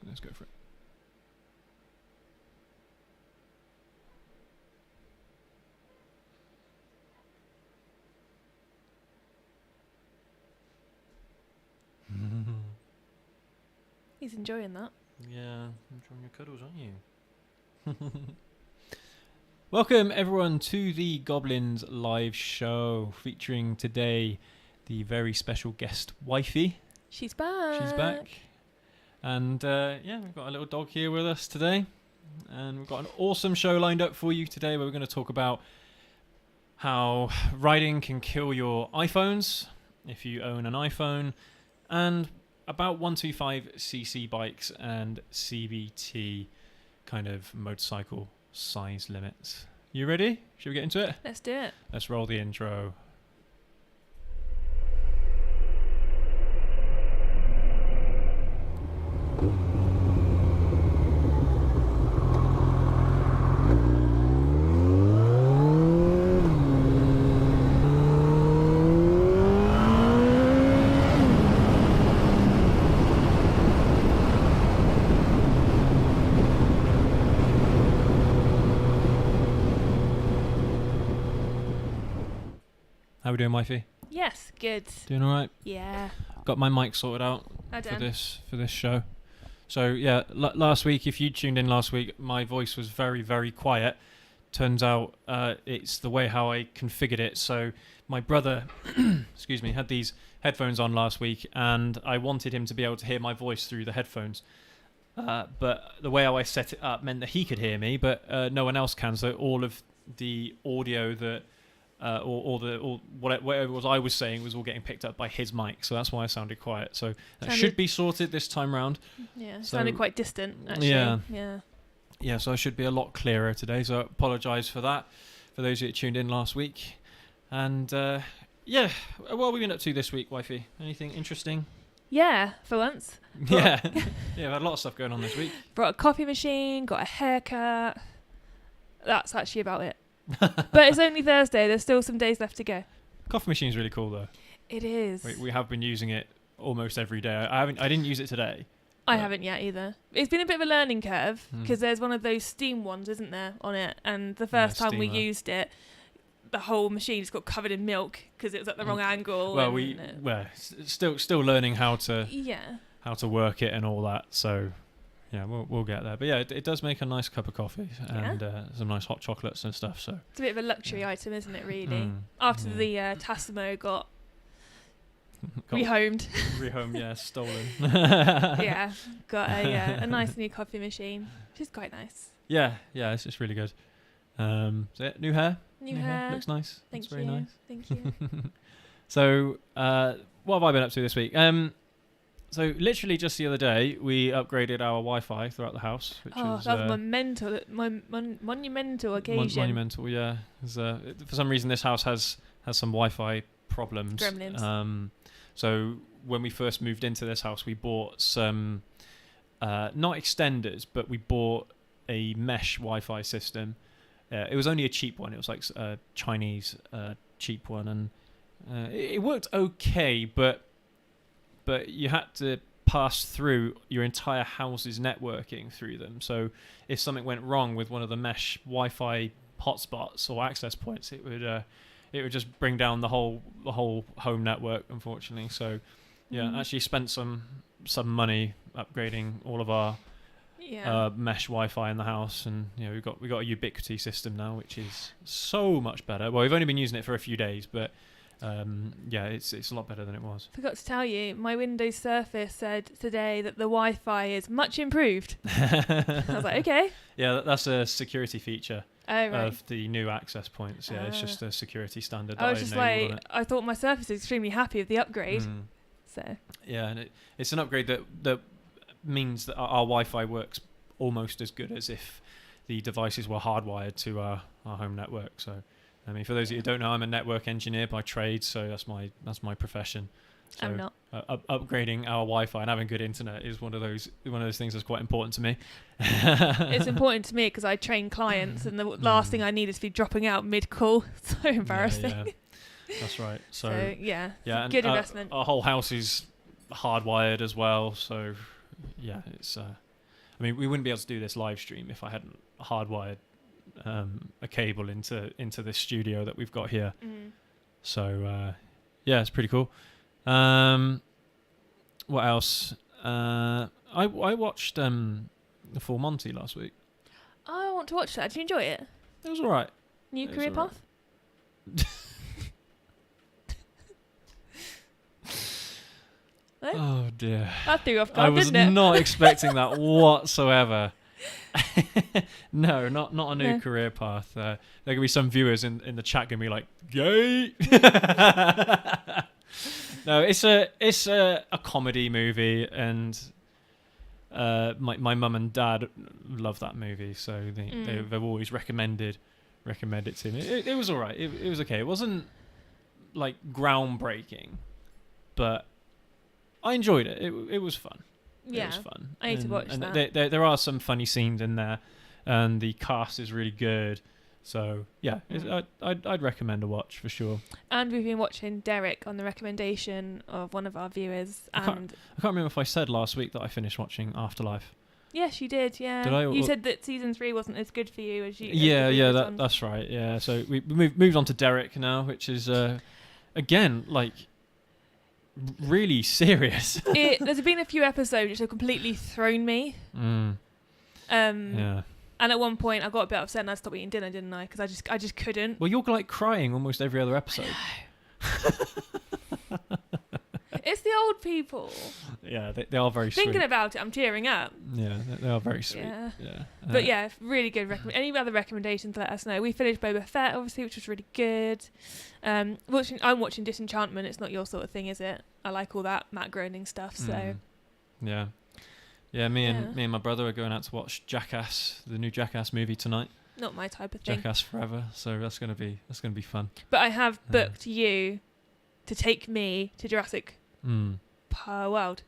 Let's go for it. He's enjoying that. Yeah, enjoying your cuddles, aren't you? Welcome everyone to the Goblins live show, featuring today the very special guest Wifey. She's back. She's back. And we've got a little dog here with us today. And we've got an awesome show lined up for you today where we're going to talk about how riding can kill your iPhones if you own an iPhone, and about 125cc bikes and CBT kind of motorcycle size limits. You ready? Should we get into it? Let's do it. Let's roll the intro. How we doing, Wifey? Yes, good. Doing all right? Yeah. Got my mic sorted out for this show. So yeah, last week, if you tuned in last week, my voice was very, very quiet. Turns out it's the way how I configured it. So my brother, excuse me, had these headphones on last week, and I wanted him to be able to hear my voice through the headphones. But the way how I set it up meant that he could hear me, but no one else can. So all of the audio that or whatever it was I was saying was all getting picked up by his mic, so that's why I sounded quiet. So that should be sorted this time round. Yeah, sounded quite distant actually. Yeah, so I should be a lot clearer today, so I apologise for that, for those who tuned in last week. And what have we been up to this week, Wifey? Anything interesting? Yeah, for once. Yeah, I've had a lot of stuff going on this week. Brought a coffee machine, got a haircut. That's actually about it. But it's only Thursday. There's still some days left to go. Coffee machine's really cool though. It is. We have been using it almost every day. I didn't use it today. I haven't yet either. It's been a bit of a learning curve because there's one of those steam ones, isn't there, on it? And the first time we used it, the whole machine just got covered in milk because it was at the wrong angle. Well, still learning how to work it and all that. So. Yeah, we'll get there. But yeah, it does make a nice cup of coffee and some nice hot chocolates and stuff. So it's a bit of a luxury item, isn't it, really? After the Tassimo got rehomed. Rehomed, yeah, stolen. Yeah, got a nice new coffee machine, which is quite nice. Yeah, it's just really good. So yeah, new hair. New hair. Looks nice. Thank you. Very nice. Thank you. So what have I been up to this week? So literally just the other day, we upgraded our Wi-Fi throughout the house. Which was, that was monumental occasion. Monumental, yeah. For some reason, this house has some Wi-Fi problems. Gremlins. So when we first moved into this house, we bought some, not extenders, but we bought a mesh Wi-Fi system. It was only a cheap one. It was like a Chinese cheap one, and it worked okay, but you had to pass through your entire house's networking through them. So if something went wrong with one of the mesh Wi-Fi hotspots or access points, it would just bring down the whole home network, unfortunately. So actually spent some money upgrading all of our mesh Wi-Fi in the house, and we got a Ubiquity system now, which is so much better. Well, we've only been using it for a few days, but it's a lot better than it was. Forgot to tell you, my Windows Surface said today that the Wi-Fi is much improved. I was like, okay. Yeah, that's a security feature right. of the new access points. Yeah, it's just a security standard. I was just like, I thought my Surface is extremely happy with the upgrade. So yeah, and it's an upgrade that means that our Wi-Fi works almost as good as if the devices were hardwired to our home network. So. I mean, for those of you who don't know, I'm a network engineer by trade, so that's my profession. So, I'm not. Upgrading our Wi-Fi and having good internet is one of those things that's quite important to me. It's important to me because I train clients, and the last thing I need is to be dropping out mid-call. So embarrassing. Yeah. That's right. So good investment. Our whole house is hardwired as well, so yeah, it's I mean, we wouldn't be able to do this live stream if I hadn't hardwired a cable into this studio that we've got here. So yeah, it's pretty cool. What else? I watched The Full Monty last week. I want to watch that. Did you enjoy it? It was alright. New career path? No? Oh dear. That threw you off guard, I was didn't it? not expecting that whatsoever. No, not a new career path. There could be some viewers in the chat gonna be like, "Yay!" No, it's a comedy movie, and my mum and dad love that movie, so they've always recommended it to me. It was alright. It was okay. It wasn't like groundbreaking, but I enjoyed it. It was fun. Yeah, it was fun. I need to watch that. There are some funny scenes in there, and the cast is really good. So yeah, I'd recommend a watch for sure. And we've been watching Derek on the recommendation of one of our viewers. I can't remember if I said last week that I finished watching Afterlife. Yes, you did. Yeah. Did I? You said that season 3 wasn't as good for you as you. That's right. Yeah. So we moved on to Derek now, which is again like really serious. There's been a few episodes which have completely thrown me. Yeah. And at one point, I got a bit upset and I stopped eating dinner, didn't I? Because I just couldn't. Well, you're like crying almost every other episode. It's the old people. Yeah, they are very sweet. Thinking about it, I'm tearing up. Yeah, they are very sweet. Yeah. But yeah, really good. Any other recommendations, let us know. We finished Boba Fett, obviously, which was really good. I'm watching Disenchantment. It's not your sort of thing, is it? I like all that Matt Groening stuff. So. Yeah. Yeah, me and my brother are going out to watch Jackass, the new Jackass movie tonight. Not my type of thing. Jackass Forever, so that's gonna be fun. But I have booked you to take me to Jurassic World.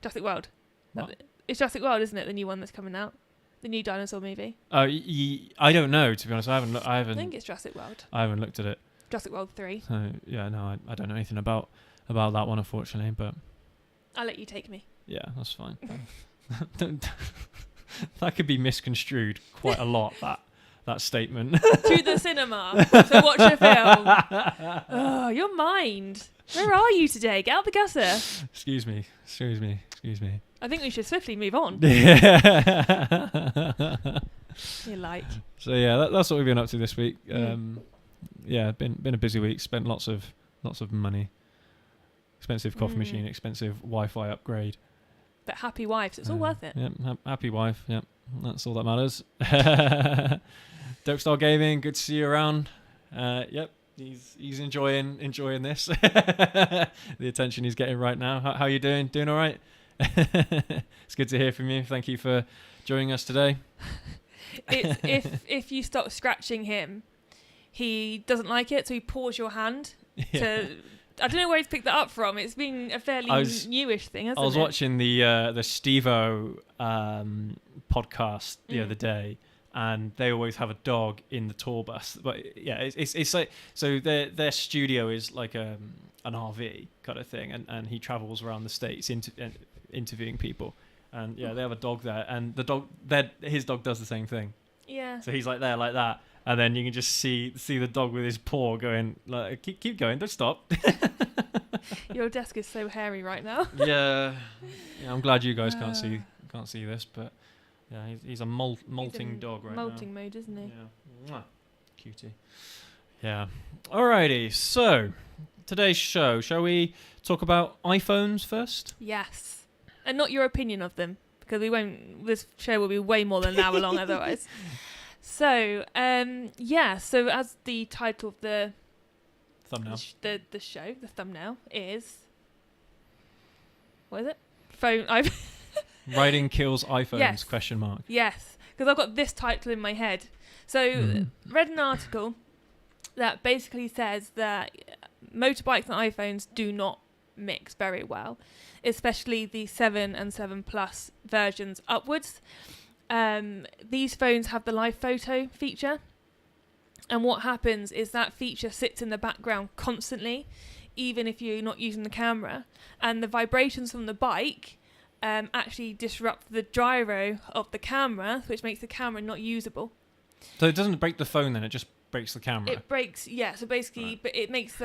Jurassic World. What? It's Jurassic World, isn't it? The new one that's coming out, the new dinosaur movie. Oh, I don't know, to be honest. I think it's Jurassic World. I haven't looked at it. Jurassic World 3. So yeah, no, I don't know anything about that one, unfortunately. But I'll let you take me. Yeah, that's fine. That could be misconstrued quite a lot, that statement. To the cinema to watch a film. Oh, your mind. Where are you today? Get out the gutter. Excuse me. I think we should swiftly move on. Yeah. You're like. So yeah, that's what we've been up to this week. Yeah, been a busy week. Spent lots of money. Expensive coffee machine, expensive Wi-Fi upgrade. But happy wife, so it's all worth it. Yeah, happy wife. Yeah, that's all that matters. Dokestar Gaming, good to see you around. Yep, he's enjoying this. The attention he's getting right now. How you doing? Doing all right? It's good to hear from you. Thank you for joining us today. If you stop scratching him, he doesn't like it, so he paws your hand to. I don't know where he's picked that up from. It's been a fairly newish thing, hasn't it? I was watching the Steve-O podcast the other day, and they always have a dog in the tour bus. But yeah, it's like, so their studio is like an RV kind of thing, and he travels around the States interviewing people. And yeah, they have a dog there, and his dog does the same thing. Yeah. So he's like there like that. And then you can just see the dog with his paw going like, keep going, don't stop. Your desk is so hairy right now. Yeah, I'm glad you guys can't see this, but yeah, he's a molting dog right now. Molting mode, isn't he? Yeah, cutie. Yeah. Alrighty. So today's show, shall we talk about iPhones first? Yes, and not your opinion of them, because we won't. This show will be way more than an hour long otherwise. So, so as the title of the thumbnail, the show, the thumbnail is, what is it? Phone. Writing kills iPhones? Yes. Question mark. Yes, because I've got this title in my head. So, read an article that basically says that motorbikes and iPhones do not mix very well, especially the 7 and 7 Plus versions upwards. These phones have the live photo feature, and what happens is that feature sits in the background constantly, even if you're not using the camera, and the vibrations from the bike actually disrupt the gyro of the camera, which makes the camera not usable. So it doesn't break the phone then, it just breaks the camera? It breaks, yeah. So basically, Right. but it makes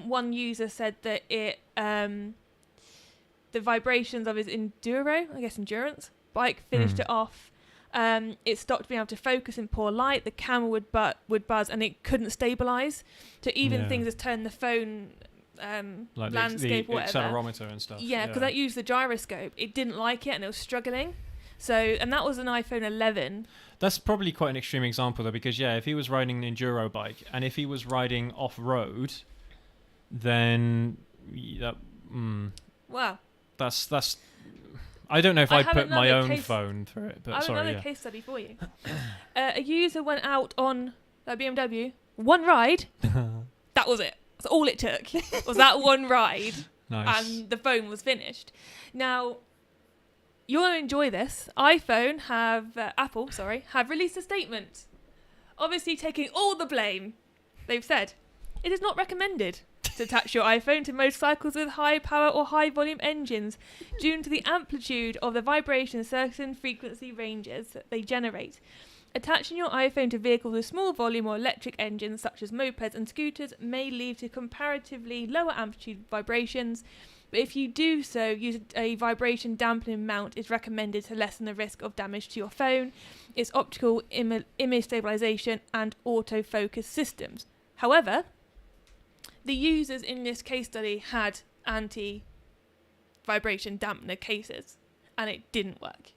one user said that it the vibrations of his endurance bike finished it off. It stopped being able to focus in poor light. The camera would buzz, and it couldn't stabilize. So even things as turn the phone like landscape the or whatever. accelerometer and stuff. Yeah, because that used the gyroscope. It didn't like it, and it was struggling. So, and that was an iPhone 11. That's probably quite an extreme example though, because if he was riding an enduro bike and if he was riding off road, then that Wow. that's. I don't know if I'd have put my another own case- phone through it, but I have sorry. another case study for you. A user went out on a BMW, one ride. That was it. That's all it took. Was that one ride, Nice. and the phone was finished. Now, you're going to enjoy this. Apple have released a statement, obviously taking all the blame. They've said, it is not recommended to attach your iPhone to motorcycles with high power or high volume engines due to the amplitude of the vibration certain frequency ranges that they generate. Attaching your iPhone to vehicles with small volume or electric engines such as mopeds and scooters may lead to comparatively lower amplitude vibrations, but if you do so, use a vibration dampening mount is recommended to lessen the risk of damage to your phone, its optical image stabilization and autofocus systems. However, the users in this case study had anti-vibration dampener cases, and it didn't work.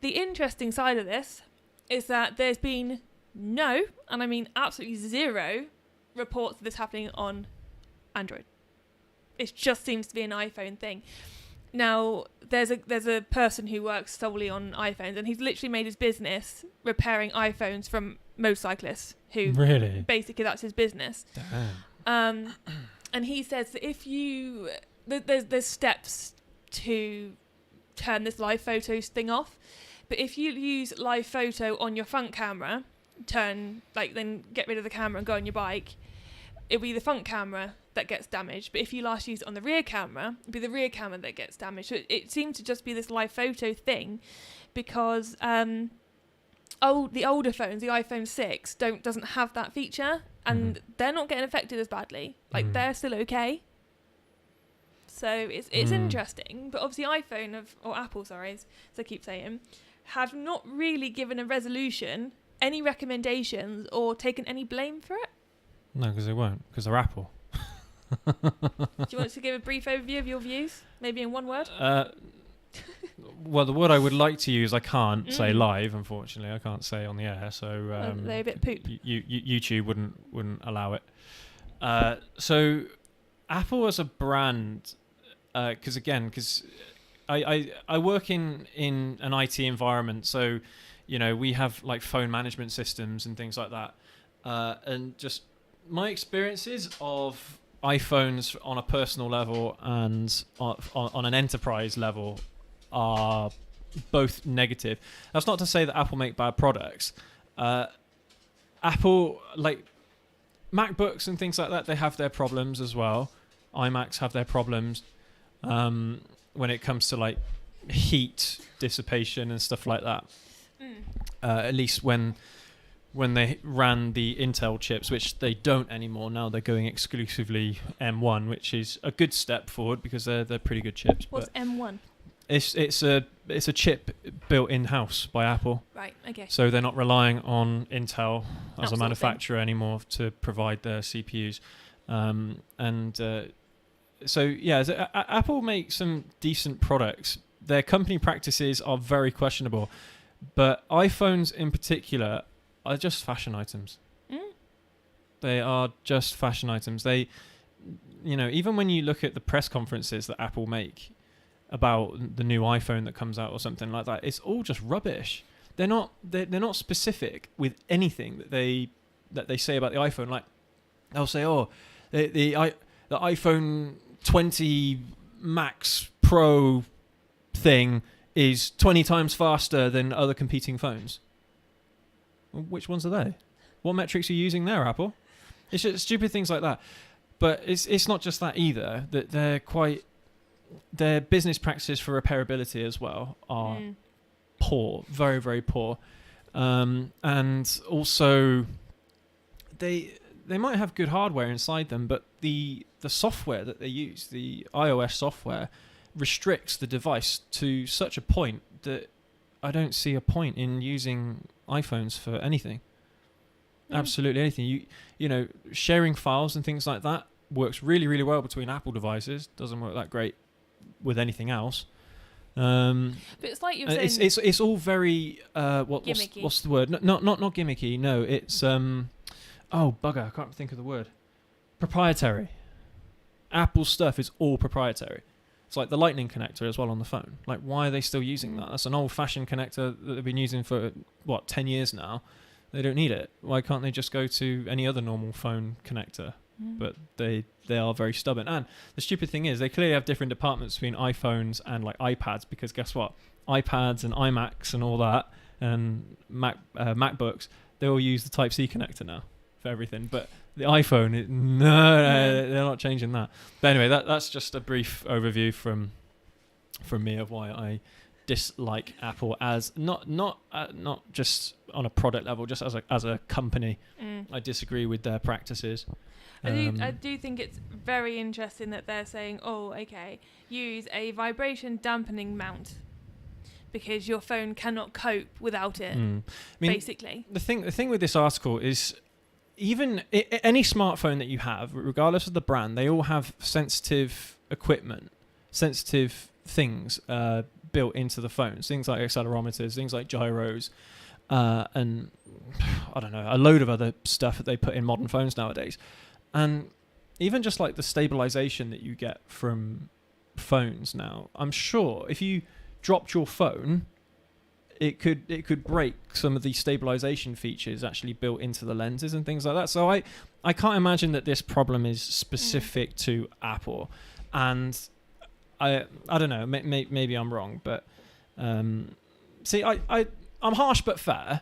The interesting side of this is that there's been no, and I mean absolutely zero, reports of this happening on Android. It just seems to be an iPhone thing. Now, there's a person who works solely on iPhones, and he's literally made his business repairing iPhones from motorcyclists who Really? basically that's his business. Damn. And he says that if you there's steps to turn this live photos thing off, but if you use live photo on your front camera, then get rid of the camera and go on your bike, it'll be the front camera that gets damaged. But if you last use it on the rear camera, it'll be the rear camera that gets damaged. So it seems to just be this live photo thing, because the older phones, the iPhone 6, doesn't have that feature, and they're not getting affected as badly. They're still okay. So it's interesting, but obviously Apple, as I keep saying, have not really given a resolution, any recommendations, or taken any blame for it. No, because they won't, because they're Apple. Do you want to give a brief overview of your views, maybe in one word? Well, the word I would like to use, I can't say live, unfortunately. I can't say on the air, so they're a bit poop. YouTube wouldn't allow it. So Apple as a brand, because I work in an IT environment, so we have like phone management systems and things like that, and just my experiences of iPhones on a personal level and on an enterprise level are both negative. That's not to say that Apple make bad products. Apple, like MacBooks and things like that, they have their problems as well. iMacs have their problems when it comes to like heat dissipation and stuff like that. At least when they ran the Intel chips, which they don't anymore. Now they're going exclusively M1, which is a good step forward because they're pretty good chips. What's M1? It's a chip built in-house by Apple. Right, okay. So they're not relying on Intel as a Outsourcing. manufacturer anymore to provide their CPUs. Apple makes some decent products. Their company practices are very questionable, but iPhones in particular are just fashion items. They are just fashion items. They, even when you look at the press conferences that Apple make about the new iPhone that comes out or something like that, it's all just rubbish. They're not specific with anything that they say about the iPhone. Like they'll say, the iPhone 20 Max Pro thing is 20 times faster than other competing phones. Which ones are they? What metrics are you using there, Apple? It's just stupid things like that. But it's not just that either. That they're quite their business practices for repairability as well are poor, very, very poor. And also, they might have good hardware inside them, but the software that they use, the iOS software, restricts the device to such a point that I don't see a point in using iPhones for anything. Absolutely anything. You know, sharing files and things like that works really, really well between Apple devices. Doesn't work that great with anything else. But it's like you're saying, it's all very what's the word? Not gimmicky. No, it's oh bugger, I can't think of the word. Proprietary. Apple stuff is all proprietary. It's like the Lightning connector as well on the phone. Like, why are they still using that? That's an old-fashioned connector that they've been using for 10 years now. They don't need it. Why can't they just go to any other normal phone connector? But they are very stubborn. And the stupid thing is, they clearly have different departments between iPhones and like iPads, because guess what? iPads and iMacs and all that, and MacBooks, they all use the Type-C connector now for everything. But the iPhone, they're not changing that. But anyway, that's just a brief overview from me of why I dislike Apple as not just on a product level, just as a company. I disagree with their practices. I do think it's very interesting that they're saying, oh, okay, use a vibration dampening mount because your phone cannot cope without it. I mean, basically, the thing with this article is, even any smartphone that you have, regardless of the brand, they all have sensitive equipment, sensitive things built into the phones. Things like accelerometers, things like gyros, and I don't know, a load of other stuff that they put in modern phones nowadays. And even just like the stabilization that you get from phones now, I'm sure if you dropped your phone, it could break some of the stabilization features actually built into the lenses and things like that. So I can't imagine that this problem is specific to Apple. And I don't know, maybe I'm wrong, but see, I'm harsh but fair.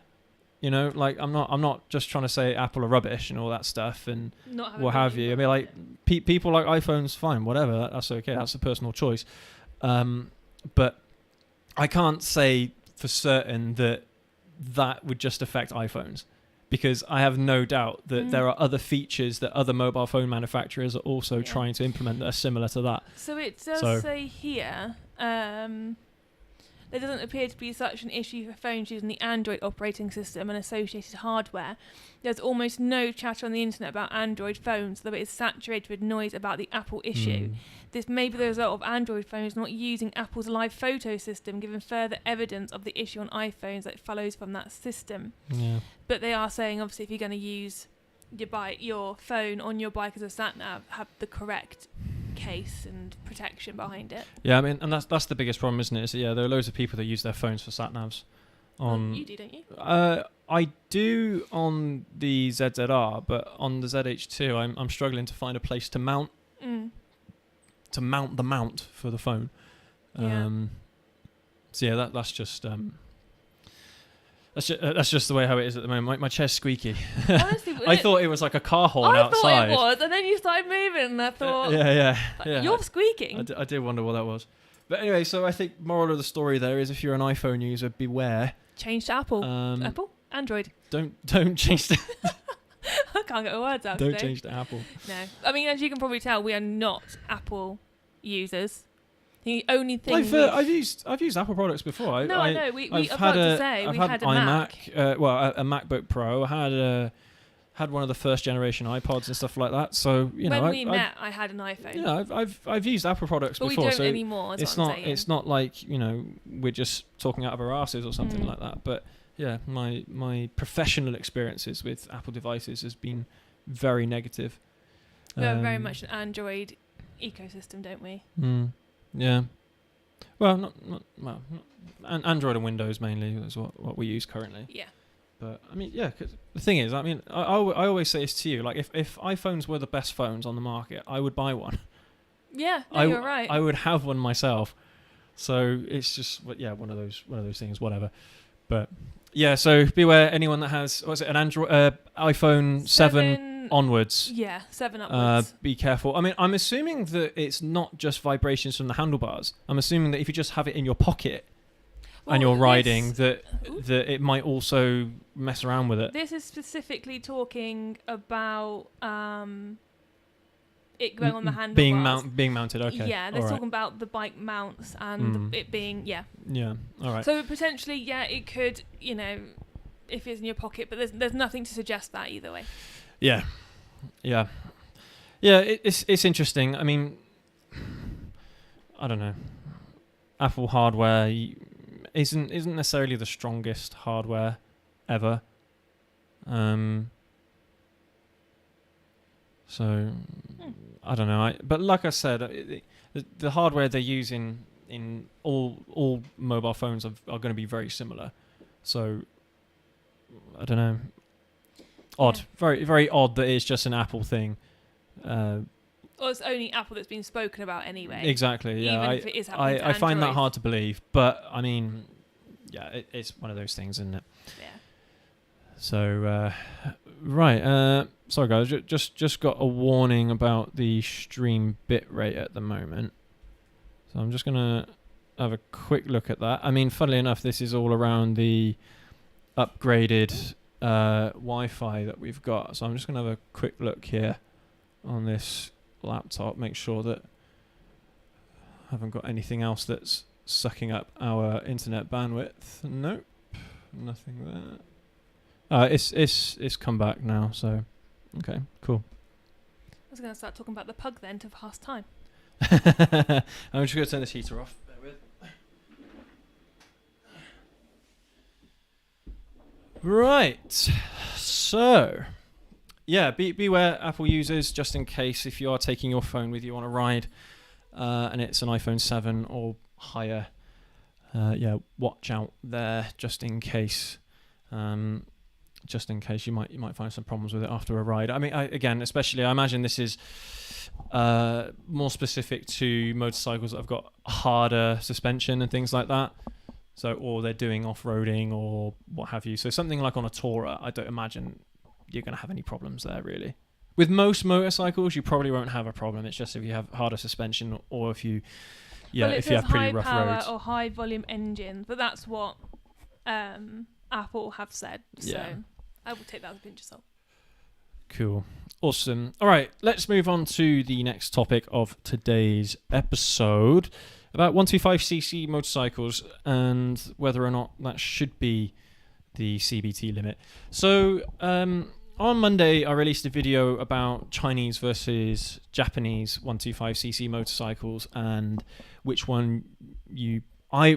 You know, like I'm not just trying to say Apple are rubbish and all that stuff and what have you. I mean, like people like iPhones, fine, whatever, that's okay. That's a personal choice. But I can't say for certain that would just affect iPhones, because I have no doubt that there are other features that other mobile phone manufacturers are also trying to implement that are similar to that. So it does say here, there doesn't appear to be such an issue for phones using the Android operating system and associated hardware. There's almost no chatter on the internet about Android phones, though it is saturated with noise about the Apple issue. This may be the result of Android phones not using Apple's live photo system, giving further evidence of the issue on iPhones that follows from that system. Yeah. But they are saying, obviously, if you're going to use your phone on your bike as a sat-nav, have the correct case and protection behind it. Yeah, I mean, and that's the biggest problem, isn't it? Is there are loads of people that use their phones for sat-navs. You do, don't you? I do on the ZZR, but on the ZH2, I'm struggling to find a place to mount the mount for the phone. So yeah, that's just that's just the way how it is at the moment. My chair's squeaky. Honestly, I thought it was like a car horn outside. I thought it was, and then you started moving, and I thought, yeah. You're squeaking. I did wonder what that was. But anyway, so I think moral of the story there is, if you're an iPhone user, beware. Change to Apple. Apple? Android. Don't change to... I can't get the words out Don't today. change to Apple. No. I mean, as you can probably tell, we are not Apple users. The only thing I've used Apple products before. I know. I've had a Mac. A MacBook Pro. I had one of the first generation iPods and stuff like that. So when we met, I had an iPhone. Yeah, I've used Apple products but before. We don't anymore. It's not like we're just talking out of our asses or something like that. But yeah, my professional experiences with Apple devices has been very negative. We have very much an Android ecosystem, don't we? Yeah. Well, Android and Windows mainly is what we use currently. Yeah. But I mean, yeah. 'Cause the thing is, I mean, I always say this to you. Like, if iPhones were the best phones on the market, I would buy one. Yeah, you're right. I would have one myself. So it's just one of those things. Whatever. But yeah, so beware anyone that has an Android iPhone 7 onwards. Yeah, 7 upwards. Be careful. I mean, I'm assuming that it's not just vibrations from the handlebars. I'm assuming that if you just have it in your pocket and you're riding, that it might also mess around with it. This is specifically talking about it going on the handlebars. Being mounted, okay. Yeah, they're talking about the bike mounts and it being, Yeah, all right. So potentially, yeah, it could, if it's in your pocket, but there's nothing to suggest that either way. Yeah. It's interesting. I mean, I don't know. Apple hardware isn't necessarily the strongest hardware ever. So I don't know. But like I said, the hardware they use in all mobile phones are going to be very similar. So I don't know. Odd. Yeah. Very, very odd that it's just an Apple thing. Well, it's only Apple that's been spoken about anyway. Exactly, yeah. Even if it is happening to I find that Android. hard to believe. But, I mean, yeah, it's one of those things, isn't it? Yeah. So, right. Sorry, guys. Just got a warning about the stream bitrate at the moment. So I'm just going to have a quick look at that. I mean, funnily enough, this is all around the upgraded Wi-Fi that we've got. So I'm just going to have a quick look here on this laptop, make sure that I haven't got anything else that's sucking up our internet bandwidth. Nope, nothing there. It's come back now, so okay, cool. I was going to start talking about the pug then to pass time. I'm just going to turn this heater off. Bear with. Right, so yeah, beware Apple users, just in case if you are taking your phone with you on a ride and it's an iPhone 7 or higher, watch out there just in case. Just in case you might find some problems with it after a ride. I mean, I imagine this is more specific to motorcycles that have got harder suspension and things like that. So, or they're doing off-roading or what have you. So something like on a tourer, I don't imagine you're going to have any problems there, really. With most motorcycles, you probably won't have a problem. It's just if you have harder suspension or if you have pretty rough roads. Or high volume engine, but that's what Apple have said. So I will take that with a pinch of salt. Cool. Awesome. All right, let's move on to the next topic of today's episode about 125cc motorcycles and whether or not that should be the CBT limit. So on Monday, I released a video about Chinese versus Japanese 125cc motorcycles and which one I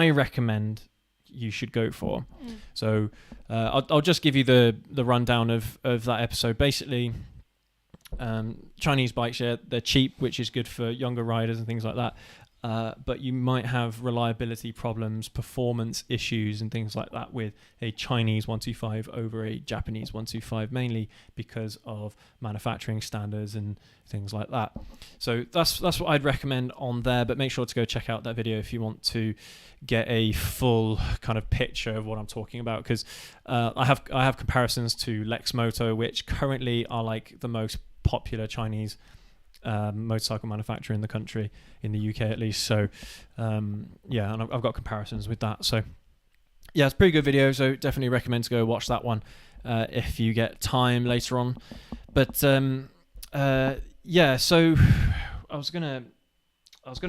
recommend you should go for. So I'll just give you the rundown of that episode. Basically, Chinese bikes, they're cheap, which is good for younger riders and things like that. But you might have reliability problems, performance issues and things like that with a Chinese 125 over a Japanese 125, mainly because of manufacturing standards and things like that. So that's what I'd recommend on there, but make sure to go check out that video if you want to get a full kind of picture of what I'm talking about, because I have comparisons to Lexmoto, which currently are like the most popular Chinese motorcycle manufacturer in the country, in the UK at least. So and I've got comparisons with that. So yeah, it's a pretty good video, so definitely recommend to go watch that one if you get time later on. But so I was gonna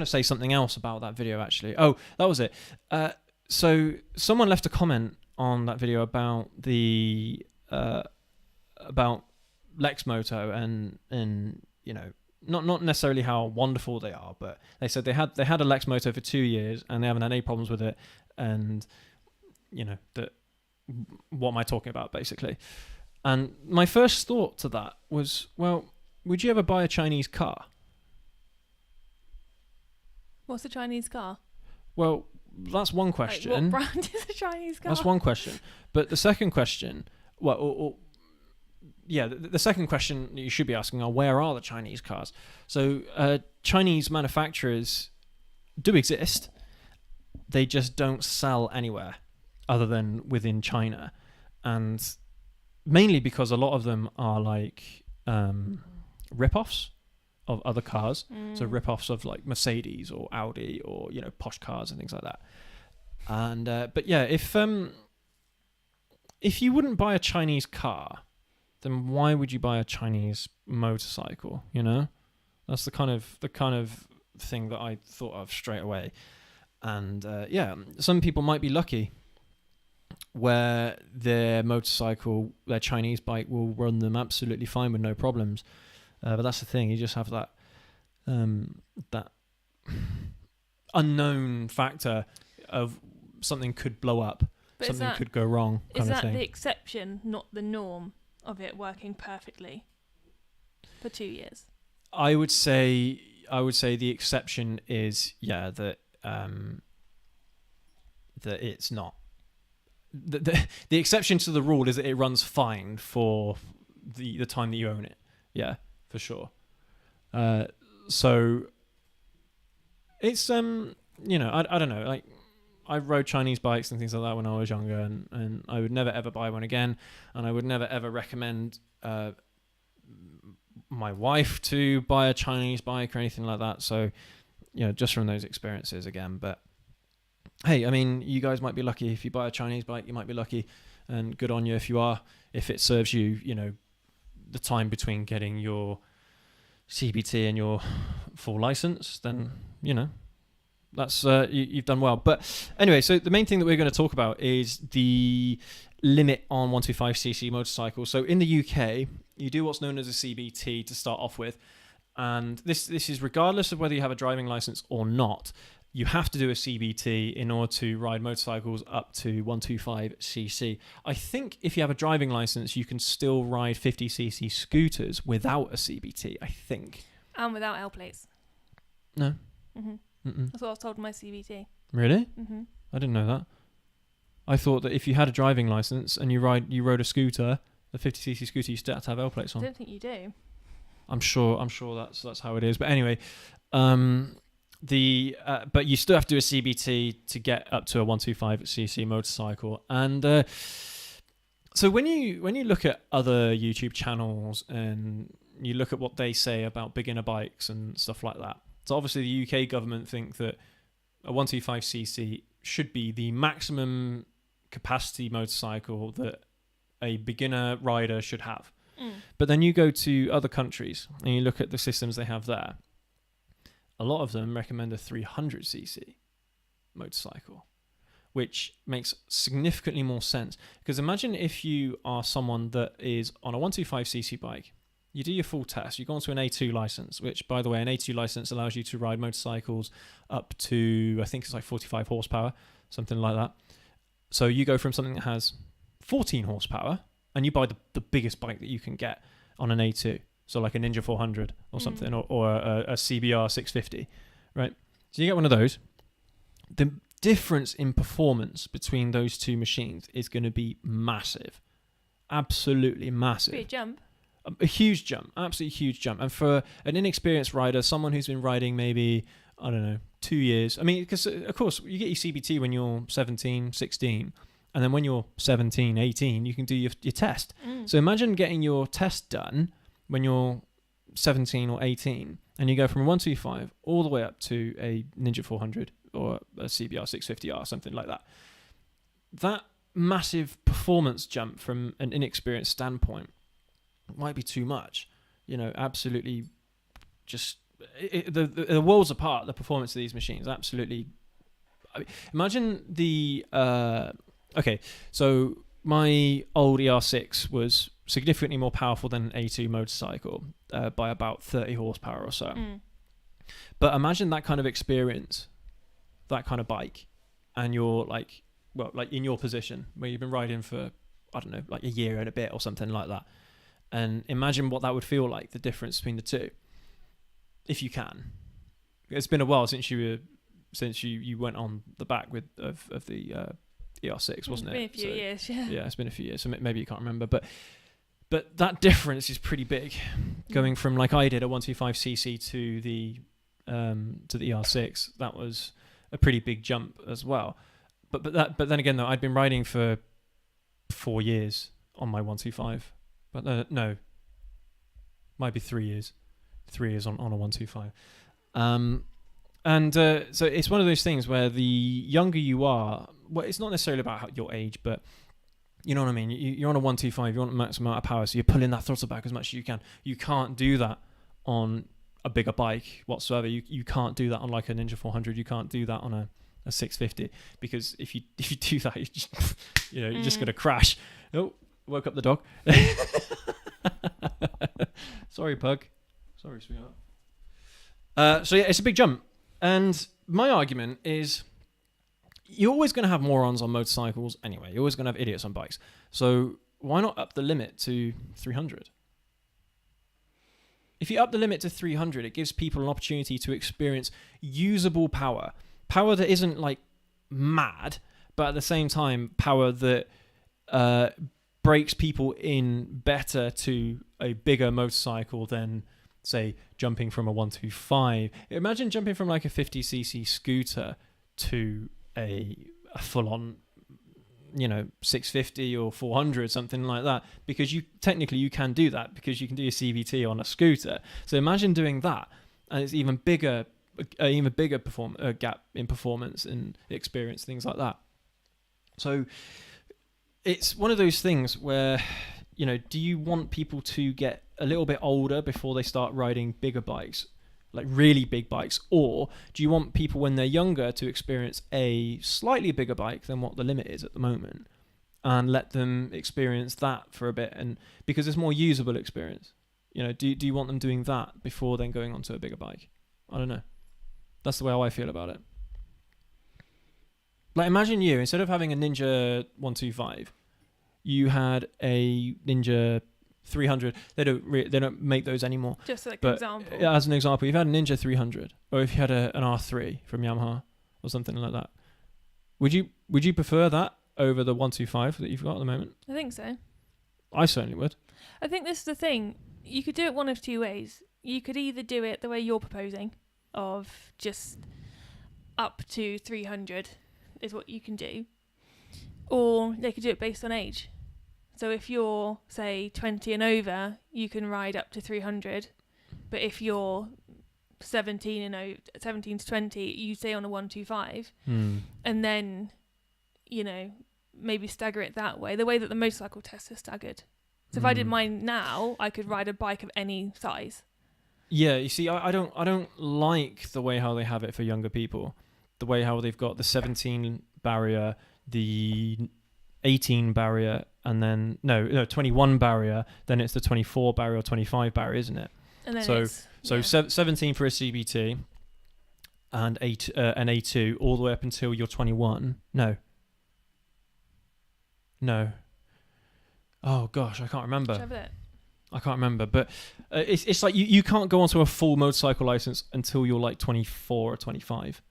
say something else about that video actually. Oh, that was it. So someone left a comment on that video about the about Lexmoto and not necessarily how wonderful they are, but they said they had a Lexmoto for 2 years and they haven't had any problems with it, and that what am I talking about basically? And my first thought to that was, well, would you ever buy a Chinese car? What's a Chinese car? Well, that's one question. Like, what brand is a Chinese car? That's one question. But the second question, the second question you should be asking are, where are the Chinese cars? So Chinese manufacturers do exist. They just don't sell anywhere other than within China. And mainly because a lot of them are like rip-offs of other cars. So rip-offs of like Mercedes or Audi or, you know, posh cars and things like that. And but yeah, if you wouldn't buy a Chinese car, then why would you buy a Chinese motorcycle? You know, that's the kind of thing that I thought of straight away. And yeah, some people might be lucky where their motorcycle, their Chinese bike, will run them absolutely fine with no problems. But that's the thing; you just have that that unknown factor of something could blow up, but something could go wrong. Is that thing. the exception, not the norm, of it working perfectly for 2 years? I would say the exception is that it's not. The exception to the rule is that it runs fine for the time that you own it. Yeah, for sure. So it's you know, I don't know, like I rode Chinese bikes and things like that when I was younger, and I would never ever buy one again, and I would never ever recommend my wife to buy a Chinese bike or anything like that. So, you know, just from those experiences again. But hey, I mean, you guys might be lucky if you buy a Chinese bike. You might be lucky, and good on you if you are. If it serves you, you know, the time between getting your CBT and your full license, then, you know, that's you've done well. But anyway, so the main thing that we're going to talk about is the limit on 125cc motorcycles. So in the UK, you do what's known as a CBT to start off with, and this is regardless of whether you have a driving license or not. You have to do a CBT in order to ride motorcycles up to 125cc. I think if you have a driving license, you can still ride 50cc scooters without a CBT, I think. And without L plates. No. That's what I was told in my CBT. Really? I didn't know that. I thought that if you had a driving license and you rode a scooter, a 50cc scooter, you still had to have L plates on. I don't think you do. I'm sure that's how it is. But anyway, but you still have to do a CBT to get up to a 125cc motorcycle. And so when you look at other YouTube channels and you look at what they say about beginner bikes and stuff like that, so obviously the UK government think that a 125cc should be the maximum capacity motorcycle that a beginner rider should have. But then you go to other countries and you look at the systems they have there. A lot of them recommend a 300cc motorcycle, which makes significantly more sense. Because imagine if you are someone that is on a 125cc bike, you do your full test, you go onto an A2 license, which, by the way, an A2 license allows you to ride motorcycles up to, I think it's like 45 horsepower, something like that. So you go from something that has 14 horsepower and you buy the biggest bike that you can get on an A2. So like a Ninja 400 or something, or a CBR 650, right? So you get one of those. The difference in performance between those two machines is going to be massive. Absolutely massive. Pretty jump. A huge jump, absolutely huge jump. And for an inexperienced rider, someone who's been riding maybe, I don't know, 2 years. I mean, because of course you get your CBT when you're 17, 16. And then when you're 17, 18, you can do your test. So imagine getting your test done when you're 17 or 18, and you go from a 125 all the way up to a Ninja 400 or a CBR 650R, something like that. That massive performance jump from an inexperienced standpoint might be too much. You know, absolutely just... the worlds apart, the performance of these machines, absolutely... I mean, imagine the... okay, so my old ER6 was significantly more powerful than an A2 motorcycle by about 30 horsepower or so. But imagine that kind of experience, that kind of bike, and you're like in your position where you've been riding for, I don't know, like a year and a bit or something like that. And imagine what that would feel like, the difference between the two, if you can. It's been a while since you went on the back of the ER6, wasn't it? It's been a few years, yeah. Yeah, it's been a few years, so maybe you can't remember, but that difference is pretty big, going from, like I did, a 125cc to the ER6. That was a pretty big jump as well. But then again, though, I'd been riding for 4 years on my 125, but no, might be 3 years. 3 years on a 125. So it's one of those things where the younger you are, well, it's not necessarily about your age, but you know what I mean? You're on a 125, you want the maximum amount of power, so you're pulling that throttle back as much as you can. You can't do that on a bigger bike whatsoever. You can't do that on like a Ninja 400. You can't do that on a 650, because if you do that, you're just going to crash. Oh, woke up the dog. Sorry, pug. Sorry, sweetheart. So yeah, it's a big jump. And my argument is you're always going to have morons on motorcycles anyway. You're always going to have idiots on bikes. So why not up the limit to 300? If you up the limit to 300, it gives people an opportunity to experience usable power. Power that isn't like mad, but at the same time, power that breaks people in better to a bigger motorcycle than, say, jumping from a 125. Imagine jumping from like a 50cc scooter to a full-on, 650 or 400, something like that, because you can do that, because you can do your CBT on a scooter. So imagine doing that, and it's even bigger gap in performance and experience, things like that. So it's one of those things where, do you want people to get a little bit older before they start riding bigger bikes, like really big bikes, or do you want people when they're younger to experience a slightly bigger bike than what the limit is at the moment, and let them experience that for a bit, and because it's more usable experience? Do you want them doing that before then going onto a bigger bike? I don't know. That's the way I feel about it. Like, imagine you, instead of having a Ninja 125, you had a Ninja 300. They don't make those anymore. Just like an example. As an example, you've had a Ninja 300, or if you had an R3 from Yamaha or something like that. Would you prefer that over the 125 that you've got at the moment? I think so. I certainly would. I think this is the thing. You could do it one of two ways. You could either do it the way you're proposing, of just up to 300 is what you can do, or they could do it based on age. So if you're, say, 20 and over, you can ride up to 300, but if you're 17 to 20, you stay on a 125, and then maybe stagger it that way, the way that the motorcycle tests are staggered. So if I did mine now, I could ride a bike of any size. Yeah, you see, I don't like the way how they have it for younger people. The way how they've got the 17 barrier, the 18 barrier, and then 21 barrier. Then it's the 24 barrier or 25 barrier, isn't it? And then 17 for a CBT, and an A2 all the way up until you're 21. No. Oh gosh, I can't remember. I can't remember, but it's like you can't go onto a full motorcycle license until you're like 24 or 25.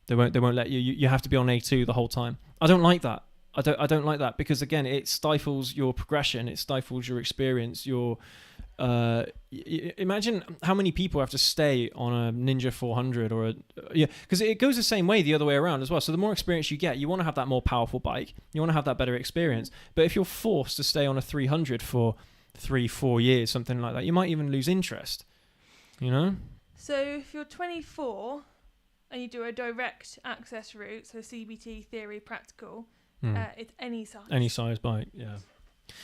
They won't let you. You have to be on A2 the whole time. I don't like that. I don't like that, because again, it stifles your progression. It stifles your experience. Imagine how many people have to stay on a Ninja 400 or because it goes the same way the other way around as well. So the more experience you get, you want to have that more powerful bike. You want to have that better experience. But if you're forced to stay on a 300 for 3-4 years, something like that, you might even lose interest. So if you're 24 and you do a direct access route, so CBT theory practical, it's any size bike, yeah.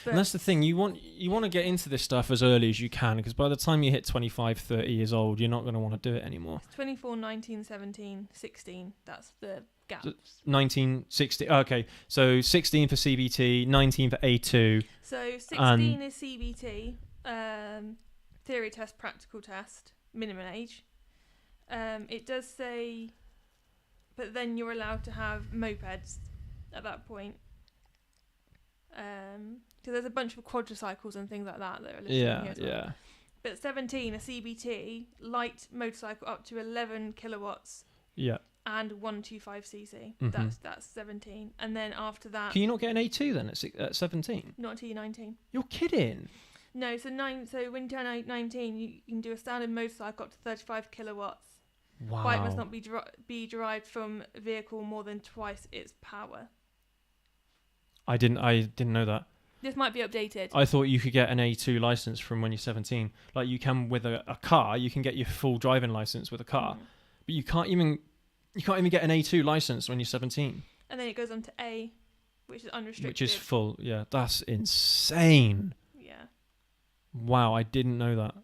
But, and that's the thing, you want to get into this stuff as early as you can, because by the time you hit 25, 30 years old, you're not going to want to do it anymore. 24, 19, 17, 16, that's the gaps. So 19, 16, okay, so 16 for CBT, 19 for A2. So 16 is CBT, theory test, practical test, minimum age. It does say, but then you're allowed to have mopeds at that point. Because there's a bunch of quadricycles and things like that are listed here as well. Yeah. But 17, a CBT, light motorcycle up to 11 kilowatts. Yeah. And 125cc. Mm-hmm. That's 17. And then after that... Can you not get an A2 then at 17? Not until you're 19. You're kidding? No, so when you turn 19, you can do a standard motorcycle up to 35 kilowatts. Wow. Bike must not be derived from a vehicle more than twice its power. I didn't know that. This might be updated. I thought you could get an A2 license from when you're 17. Like you can with a car, you can get your full driving license with a car, but you can't even get an A2 license when you're 17. And then it goes on to A, which is unrestricted. Which is full. Yeah, that's insane. Yeah. Wow, I didn't know that.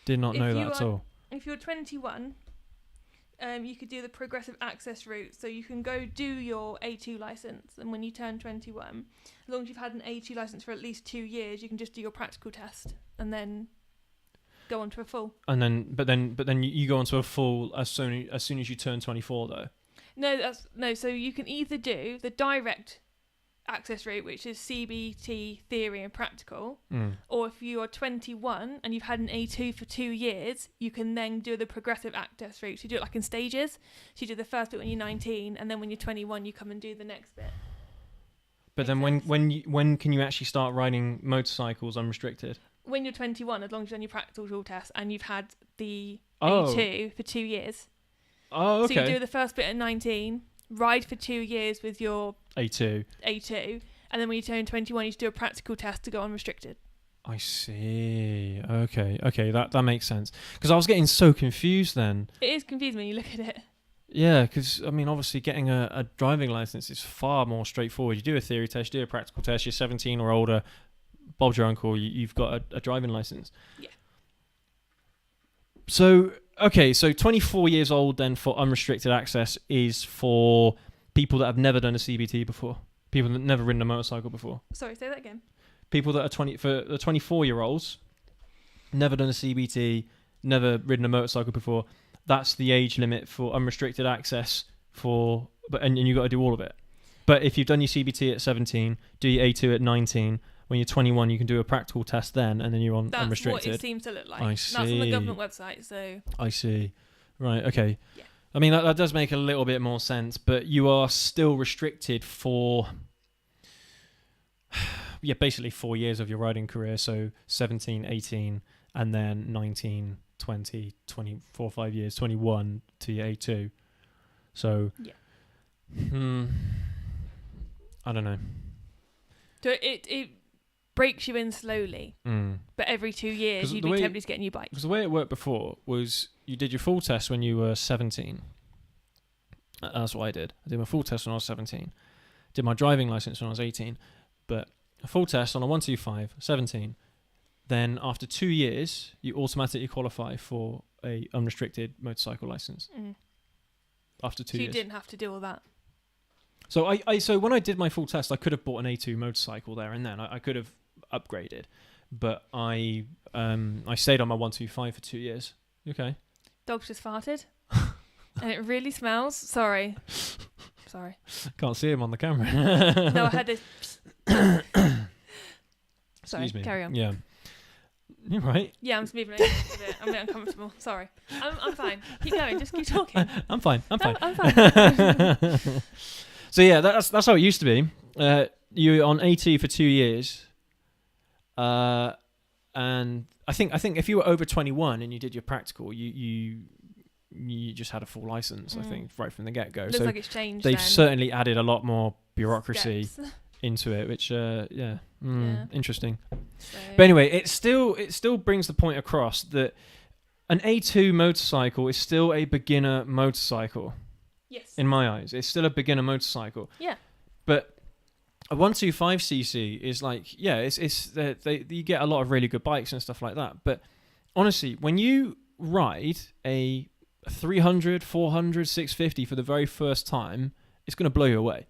Did not know that at all. If you're 21, you could do the progressive access route. So you can go do your A2 license, and when you turn 21, as long as you've had an A2 license for at least 2 years, you can just do your practical test and then go on to a full. And then you go on to a full as soon as you turn 24 though. No. So you can either do the direct access route, which is CBT theory and practical, or if you are 21 and you've had an A2 for 2 years, you can then do the progressive access route. So you do it like in stages. So you do the first bit when you're 19, and then when you're 21, you come and do the next bit. But then when can you actually start riding motorcycles unrestricted? When you're 21, as long as you've done your practical test and you've had the A2 for 2 years. Oh, okay. So you do the first bit at 19, ride for 2 years with your A2, and then when you turn 21, you do a practical test to go unrestricted. I see. Okay, that makes sense. Because I was getting so confused then. It is confusing when you look at it. Yeah, because, I mean, obviously getting a driving license is far more straightforward. You do a theory test, you do a practical test, you're 17 or older, Bob's your uncle, you've got a driving license. Yeah. So 24 years old then for unrestricted access is for people that have never done a CBT before. People that have never ridden a motorcycle before. Sorry, say that again. People that are 24-year-olds, never done a CBT, never ridden a motorcycle before. That's the age limit for unrestricted access and you got to do all of it. But if you've done your CBT at 17, do your A2 at 19, when you're 21, you can do a practical test then, and then you're on unrestricted. That's what it seems to look like. I see. That's on the government website, so... I see. Right, okay. Yeah. I mean, that does make a little bit more sense, but you are still restricted for... yeah, basically 4 years of your riding career, so 17, 18, and then 19, 20, 24, 5 years, 21 to your A2. So... yeah. I don't know. So it breaks you in slowly, but every 2 years you'd be tempted to get a new bike. Because the way it worked before was you did your full test when you were 17. That's what I did. I did my full test when I was 17. Did my driving license when I was 18. But a full test on a 125, 17. Then after 2 years, you automatically qualify for a unrestricted motorcycle license. After 2 years. So you didn't have to do all that. So so when I did my full test, I could have bought an A2 motorcycle there and then. I could have upgraded, but I stayed on my 125 for 2 years. Okay. Dog's just farted, and it really smells. Sorry. Can't see him on the camera. No, I had this. Sorry. Excuse me. Carry on. Yeah. You're right. Yeah, I'm just moving over a bit. I'm a bit uncomfortable. Sorry. I'm fine. Keep going. Just keep talking. I'm fine. I'm fine. I'm fine. So yeah, that's how it used to be. You were on AT for 2 years, and I think if you were over 21 and you did your practical, you just had a full license. I think right from the get go. Looks like it's changed. They've certainly added a lot more bureaucracy Steps. into it, which interesting. So. But anyway, it still brings the point across that an A2 motorcycle is still a beginner motorcycle. Yes. In my eyes, it's still a beginner motorcycle. Yeah. But a 125cc is like, you get a lot of really good bikes and stuff like that. But honestly, when you ride a 300, 400, 650 for the very first time, it's going to blow you away.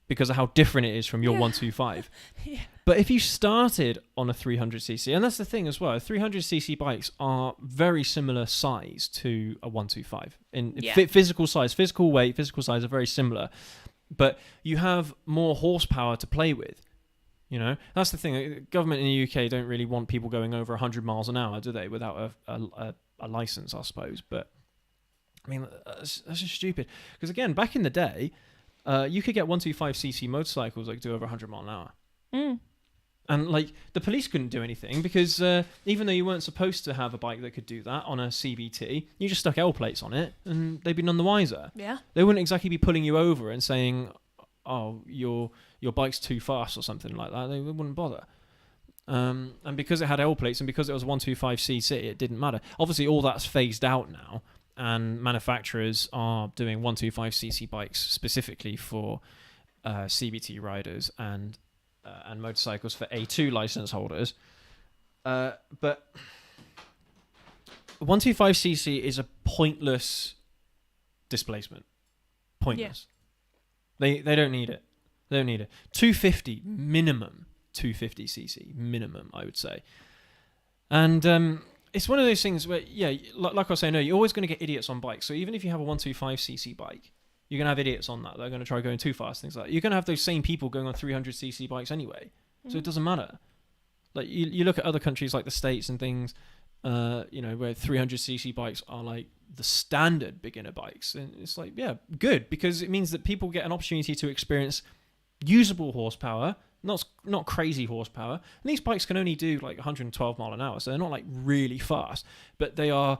Because of how different it is from your 125. Yeah. But if you started on a 300cc, and that's the thing as well, 300cc bikes are very similar size to a 125. Physical size, physical weight, physical size are very similar. But you have more horsepower to play with. You know, that's the thing. Government in the UK don't really want people going over 100 miles an hour, do they? Without a license, I suppose. But I mean, that's just stupid. Because again, back in the day, you could get 125cc motorcycles that could do over 100 mile an hour. And like the police couldn't do anything because even though you weren't supposed to have a bike that could do that on a CBT, you just stuck L plates on it and they'd be none the wiser. Yeah. They wouldn't exactly be pulling you over and saying, "Oh, you're your bike's too fast or something like that, they wouldn't bother. And because it had L plates and because it was 125cc, it didn't matter. Obviously, all that's phased out now, and manufacturers are doing 125cc bikes specifically for CBT riders and motorcycles for A2 license holders. But 125cc is a pointless displacement. Pointless. Yeah. They don't need it. They don't need it. 250 minimum. 250cc minimum, I would say. And it's one of those things where, like I was saying, you're always going to get idiots on bikes. So even if you have a 125cc bike, you're going to have idiots on that. They're going to try going too fast, things like that. You're going to have those same people going on 300cc bikes anyway. So it doesn't matter. Like you look at other countries like the States and things, where 300cc bikes are like the standard beginner bikes. And it's like, yeah, good, because it means that people get an opportunity to experience usable horsepower, not crazy horsepower. And these bikes can only do like 112 mile an hour, so they're not like really fast, but they are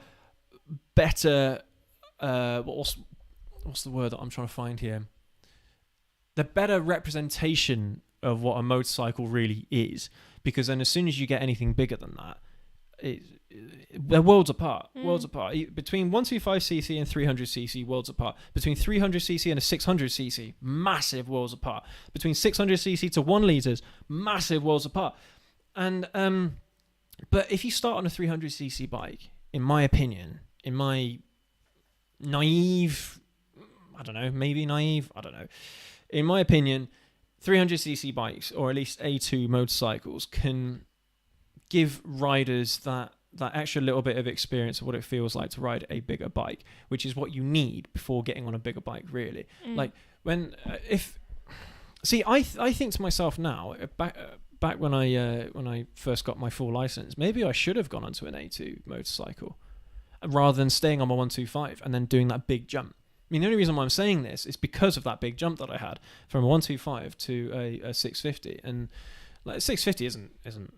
better. What's the word that I'm trying to find here? They're better representation of what a motorcycle really is, because then as soon as you get anything bigger than that, they're worlds apart. Worlds apart. Between 125cc and 300cc, worlds apart. Between 300cc and a 600cc, massive worlds apart. Between 600cc to 1 litres, massive worlds apart. And but if you start on a 300cc bike, in my opinion, in my naive, in my opinion, 300cc bikes, or at least A2 motorcycles, can give riders that extra little bit of experience of what it feels like to ride a bigger bike, which is what you need before getting on a bigger bike, really. Like when I think to myself now, back when I first got my full license, maybe I should have gone onto an A2 motorcycle rather than staying on my 125 and then doing that big jump. I mean, the only reason why I'm saying this is because of that big jump that I had from a 125 to a 650, and like 650 isn't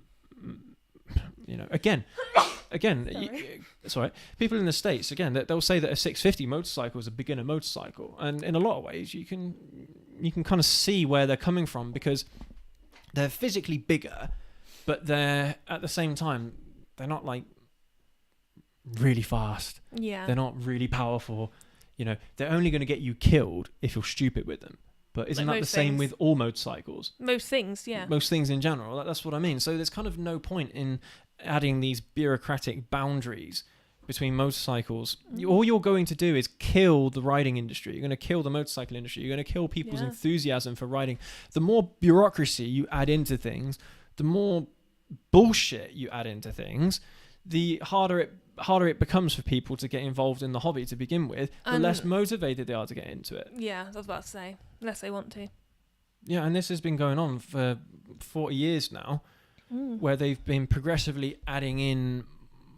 again, it's all right. People in the States, again, they'll say that a 650 motorcycle is a beginner motorcycle, and in a lot of ways, you can kind of see where they're coming from, because they're physically bigger, but they're at the same time they're not like really fast. Yeah, they're not really powerful. They're only going to get you killed if you're stupid with them. But isn't that the same with all motorcycles? Most things, yeah. Most things in general. That's what I mean. So there's kind of no point in adding these bureaucratic boundaries between motorcycles. All you're going to do is kill the riding industry. You're going to kill the motorcycle industry. You're going to kill people's enthusiasm for riding. The more bureaucracy you add into things, the more bullshit you add into things, the harder it becomes for people to get involved in the hobby to begin with, the less motivated they are to get into it. Yeah, I was about to say, unless they want to. Yeah, and this has been going on for 40 years now, where they've been progressively adding in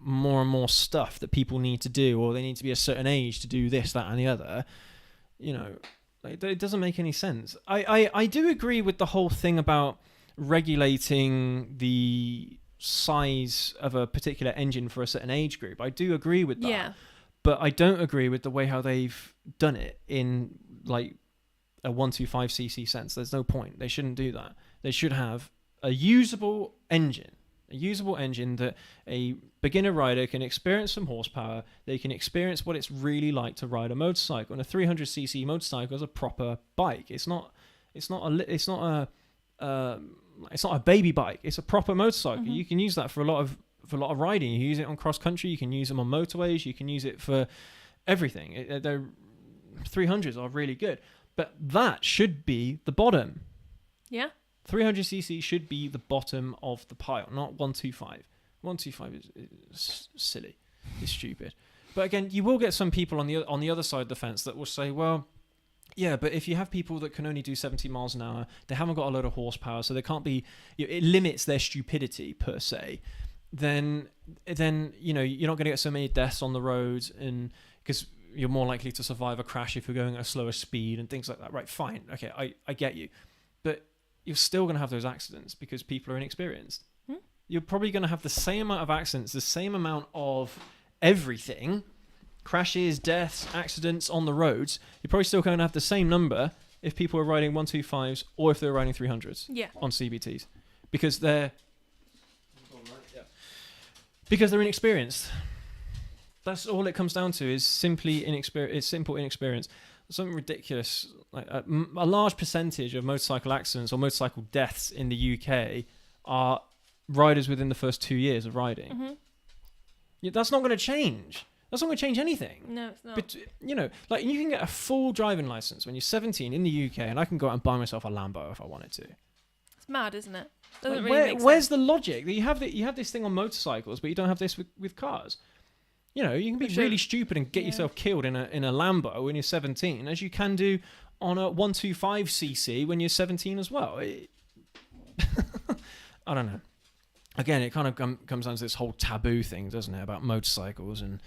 more and more stuff that people need to do, or they need to be a certain age to do this, that, and the other. It doesn't make any sense. I do agree with the whole thing about regulating the size of a particular engine for a certain age group. I do agree with that. Yeah. But I don't agree with the way how they've done it in like a 125cc sense. There's no point. They shouldn't do that. They should have a usable engine that a beginner rider can experience some horsepower. They can experience what it's really like to ride a motorcycle. And a 300cc motorcycle is a proper bike. It's not a baby bike. It's a proper motorcycle. You can use that for a lot of riding. You can use it on cross country. You can use them on motorways. You can use it for everything. Their 300s are really good, but that should be the bottom. Yeah, 300cc should be the bottom of the pile, not 125. 125 is silly. It's stupid. But again, you will get some people on the other side of the fence that will say, well, yeah, but if you have people that can only do 70 miles an hour, they haven't got a lot of horsepower, so they can't be. It limits their stupidity per se. Then you're not going to get so many deaths on the roads, and because you're more likely to survive a crash if you're going at a slower speed and things like that. Right? Fine. Okay, I get you, but you're still going to have those accidents because people are inexperienced. You're probably going to have the same amount of accidents, the same amount of everything. Crashes, deaths, accidents on the roads, you're probably still going to have the same number if people are riding 125s or if they're riding 300s Yeah. on CBTs, because they're inexperienced. That's all it comes down to, is simply inexperience. It's simple inexperience. Something ridiculous, like a large percentage of motorcycle accidents or motorcycle deaths in the UK are riders within the first 2 years of riding. Mm-hmm. Yeah, that's not going to change. That's not going to change anything. No, it's not. But, you know, like, you can get a full driving license when you're 17 in the UK, and I can go out and buy myself a Lambo if I wanted to. It's mad, isn't it? Doesn't Like, really make where's sense. the logic? You have this thing on motorcycles, but you don't have this with cars. You know, you can be really stupid and get yourself killed in a Lambo when you're 17, as you can do on a 125cc when you're 17 as well. I don't know. Again, it kind of comes down to this whole taboo thing, doesn't it, about motorcycles. And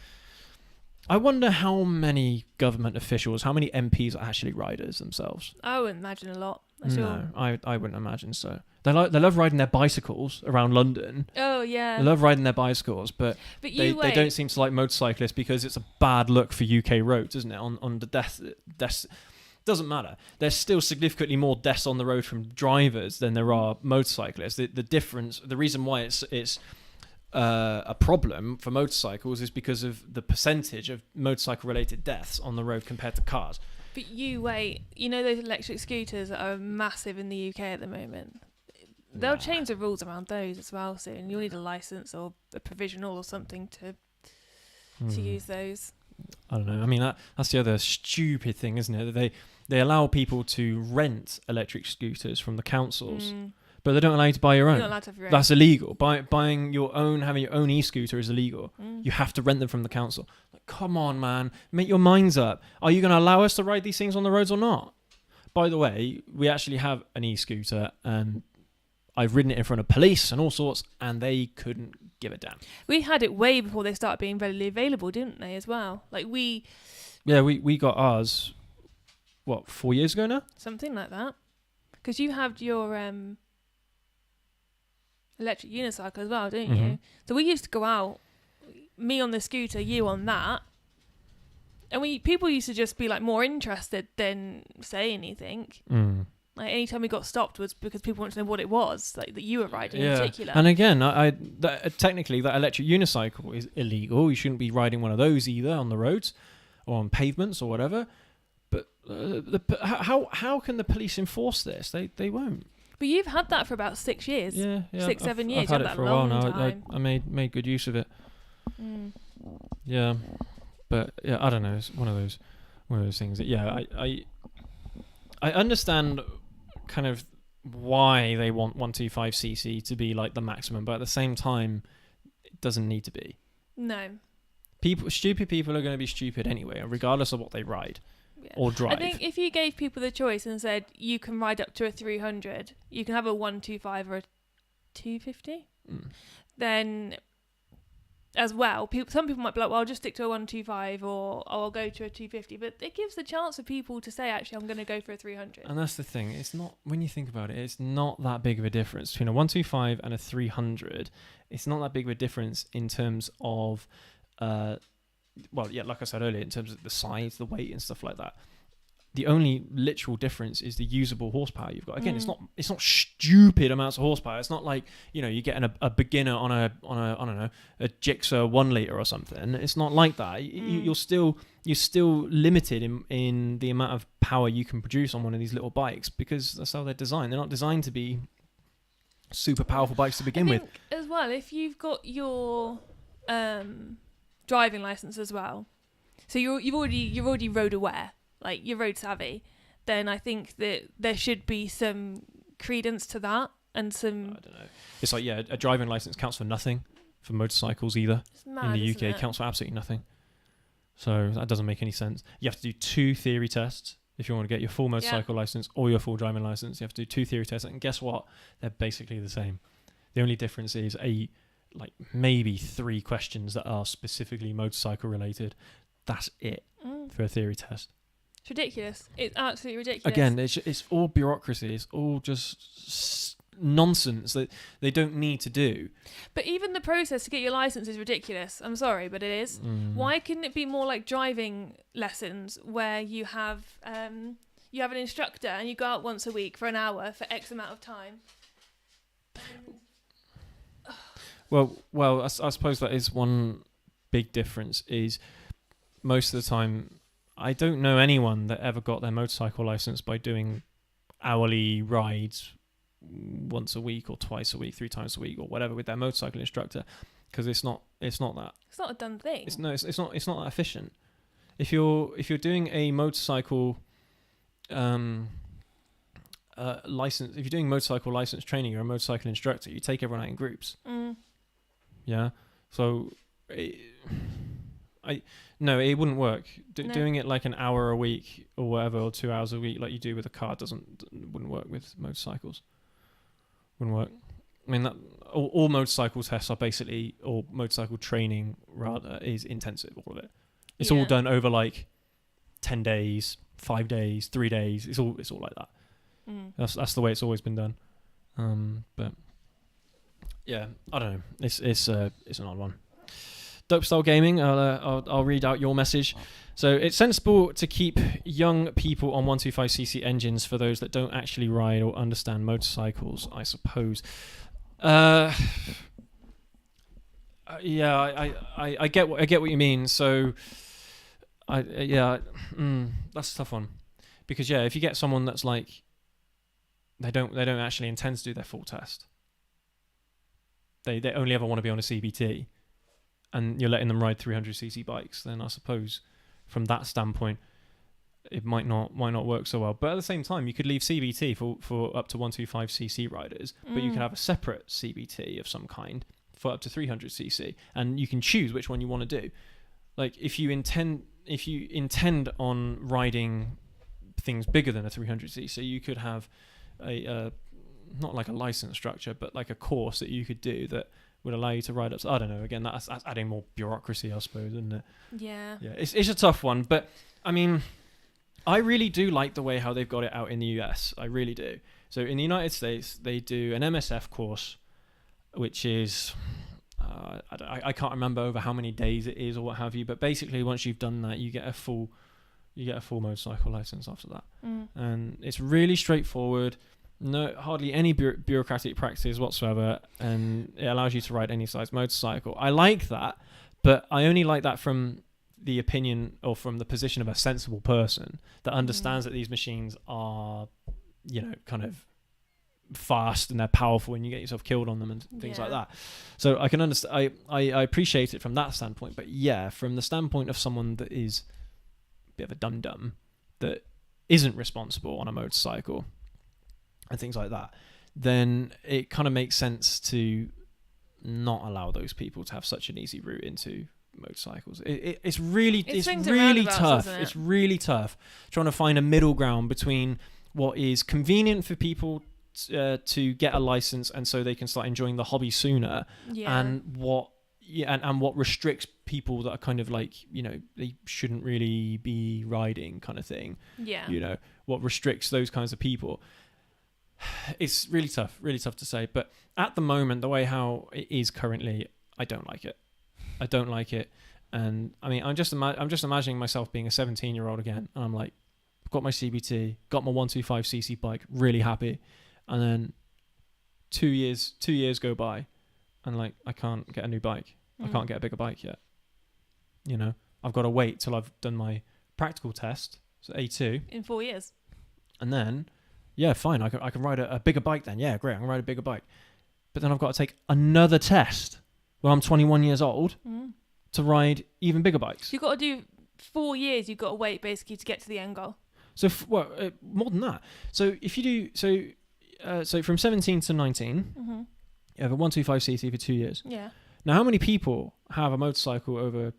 I wonder how many government officials, how many MPs are actually riders themselves. I wouldn't imagine a lot. No, I wouldn't imagine so. They love riding their bicycles around London. Oh, yeah. They love riding their bicycles, but they don't seem to like motorcyclists because it's a bad look for UK roads, isn't it? On the deaths, doesn't matter. There's still significantly more deaths on the road from drivers than there are motorcyclists. The difference, the reason why it's a problem for motorcycles is because of the percentage of motorcycle-related deaths on the road compared to cars. But you wait, you know those electric scooters that are massive in the UK at the moment? They'll change the rules around those as well soon. You'll need a license or a provisional or something to use those. I don't know. I mean, that's the other stupid thing, isn't it? That they allow people to rent electric scooters from the councils, but they don't allow you to buy your own. You're not allowed to have your own. That's illegal. Buying your own, having your own e-scooter is illegal. You have to rent them from the council. Like, come on, man. Make your minds up. Are you going to allow us to ride these things on the roads or not? By the way, we actually have an e-scooter, and I've ridden it in front of police and all sorts, and they couldn't give a damn. We had it way before they started being readily available, didn't they, as well? Like we got ours, 4 years ago now? Something like that. Because you have your electric unicycle as well, don't you? So we used to go out, me on the scooter, you on that, and people used to just be like more interested than say anything. Like anytime we got stopped was because people wanted to know what it was, like that you were riding in particular. And again, technically that electric unicycle is illegal. You shouldn't be riding one of those either on the roads or on pavements or whatever. But how can the police enforce this? They won't. But you've had that for about 6 years. Yeah. 7 years. I've had it for a while now. Time. I made good use of it. Yeah, but yeah, I don't know. It's one of those things that I understand kind of why they want 125cc to be like the maximum, but at the same time, it doesn't need to be. No. Stupid people are going to be stupid anyway, regardless of what they ride or drive. I think if you gave people the choice and said you can ride up to a 300, you can have a 125 or a 250, then as well, some people might be like, well, I'll just stick to a 125 or I'll go to a 250, but it gives the chance for people to say, actually, I'm going to go for a 300. And that's the thing. It's not, when you think about it, it's not that big of a difference between a 125 and a 300. It's not that big of a difference in terms of, like I said earlier, in terms of the size, the weight and stuff like that. The only literal difference is the usable horsepower you've got. Again, it's not stupid amounts of horsepower. It's not like, you're getting a beginner on a I don't know, a Gixxer 1 litre or something. It's not like that. You're still limited in the amount of power you can produce on one of these little bikes, because that's how they're designed. They're not designed to be super powerful bikes to begin with. As well, if you've got your driving license as well, so you're already road aware. Like you're road savvy, then I think that there should be some credence to that and some. I don't know. It's like a driving license counts for nothing for motorcycles either. It's mad, in the UK. It It counts for absolutely nothing. So that doesn't make any sense. You have to do 2 theory tests if you want to get your full motorcycle license or your full driving license. You have to do 2 theory tests, and guess what? They're basically the same. The only difference is maybe 3 questions that are specifically motorcycle related. That's it for a theory test. It's ridiculous. It's absolutely ridiculous. Again, it's all bureaucracy. It's all just nonsense that they don't need to do. But even the process to get your license is ridiculous. I'm sorry, but it is. Why couldn't it be more like driving lessons where you have you have an instructor and you go out once a week for an hour for X amount of time. Well, I suppose that is one big difference. Is most of the time, I don't know anyone that ever got their motorcycle license by doing hourly rides once a week or twice a week, 3 times a week or whatever with their motorcycle instructor, because it's not that. It's not a done thing. It's not that efficient. If you're doing a motorcycle license, if you're doing motorcycle license training, you're a motorcycle instructor. You take everyone out in groups. Yeah. So, it wouldn't work. No. Doing it like an hour a week or whatever, or 2 hours a week, like you do with a car, wouldn't work with motorcycles. Wouldn't work. I mean, that all motorcycle tests are basically, or motorcycle training rather, is intensive. All of it. It's all done over like 10 days, 5 days, 3 days. It's all like that. That's the way it's always been done. But yeah, I don't know. It's an odd one. Dope Style Gaming, I'll read out your message. So, it's sensible to keep young people on 125cc engines for those that don't actually ride or understand motorcycles, I suppose. Yeah, I get what you mean. So, that's a tough one, because if you get someone that's like they don't actually intend to do their full test. They only ever want to be on a CBT, and you're letting them ride 300cc bikes, then I suppose from that standpoint it might not work so well. But at the same time, you could leave CBT for up to 125cc riders, but you could have a separate CBT of some kind for up to 300cc, and you can choose which one you want to do. Like if you intend on riding things bigger than a 300cc, you could have a not like a license structure, but like a course that you could do that would allow you to ride up. I don't know. Again, that's adding more bureaucracy, I suppose, isn't it? Yeah. Yeah. It's a tough one, but I mean, I really do like the way how they've got it out in the US. I really do. So in the United States, they do an MSF course, which is I can't remember over how many days it is or what have you, but basically once you've done that, you get a full motorcycle license after that, and it's really straightforward. No, hardly any bureaucratic practice whatsoever, and it allows you to ride any size motorcycle. I like that, but I only like that from the opinion or from the position of a sensible person that understands that these machines are, kind of fast and they're powerful, and you get yourself killed on them and things like that. So I can understand. I appreciate it from that standpoint, but from the standpoint of someone that is a bit of a dum-dum that isn't responsible on a motorcycle and things like that, then it kind of makes sense to not allow those people to have such an easy route into motorcycles. It's really tough. It's really tough trying to find a middle ground between what is convenient for people to get a license and so they can start enjoying the hobby sooner, and what restricts people that are kind of like, they shouldn't really be riding kind of thing. What restricts those kinds of people. It's really tough to say, but at the moment, the way how it is currently, I don't like it. And I mean, I'm just imagining myself being a 17-year-old again, and I'm like, got my CBT, got my 125cc bike, really happy, and then 2 years go by, and like I can't get a new bike, I can't get a bigger bike yet. I've got to wait till I've done my practical test, so A2 in 4 years, and then. Yeah, fine. I can ride a bigger bike then. Yeah, great. I can ride a bigger bike. But then I've got to take another test when I'm 21 years old to ride even bigger bikes. You've got to do 4 years. You've got to wait basically to get to the end goal. So, more than that. So if you do so from 17 to 19, you have a 125cc for 2 years. Yeah. Now, how many people have a motorcycle over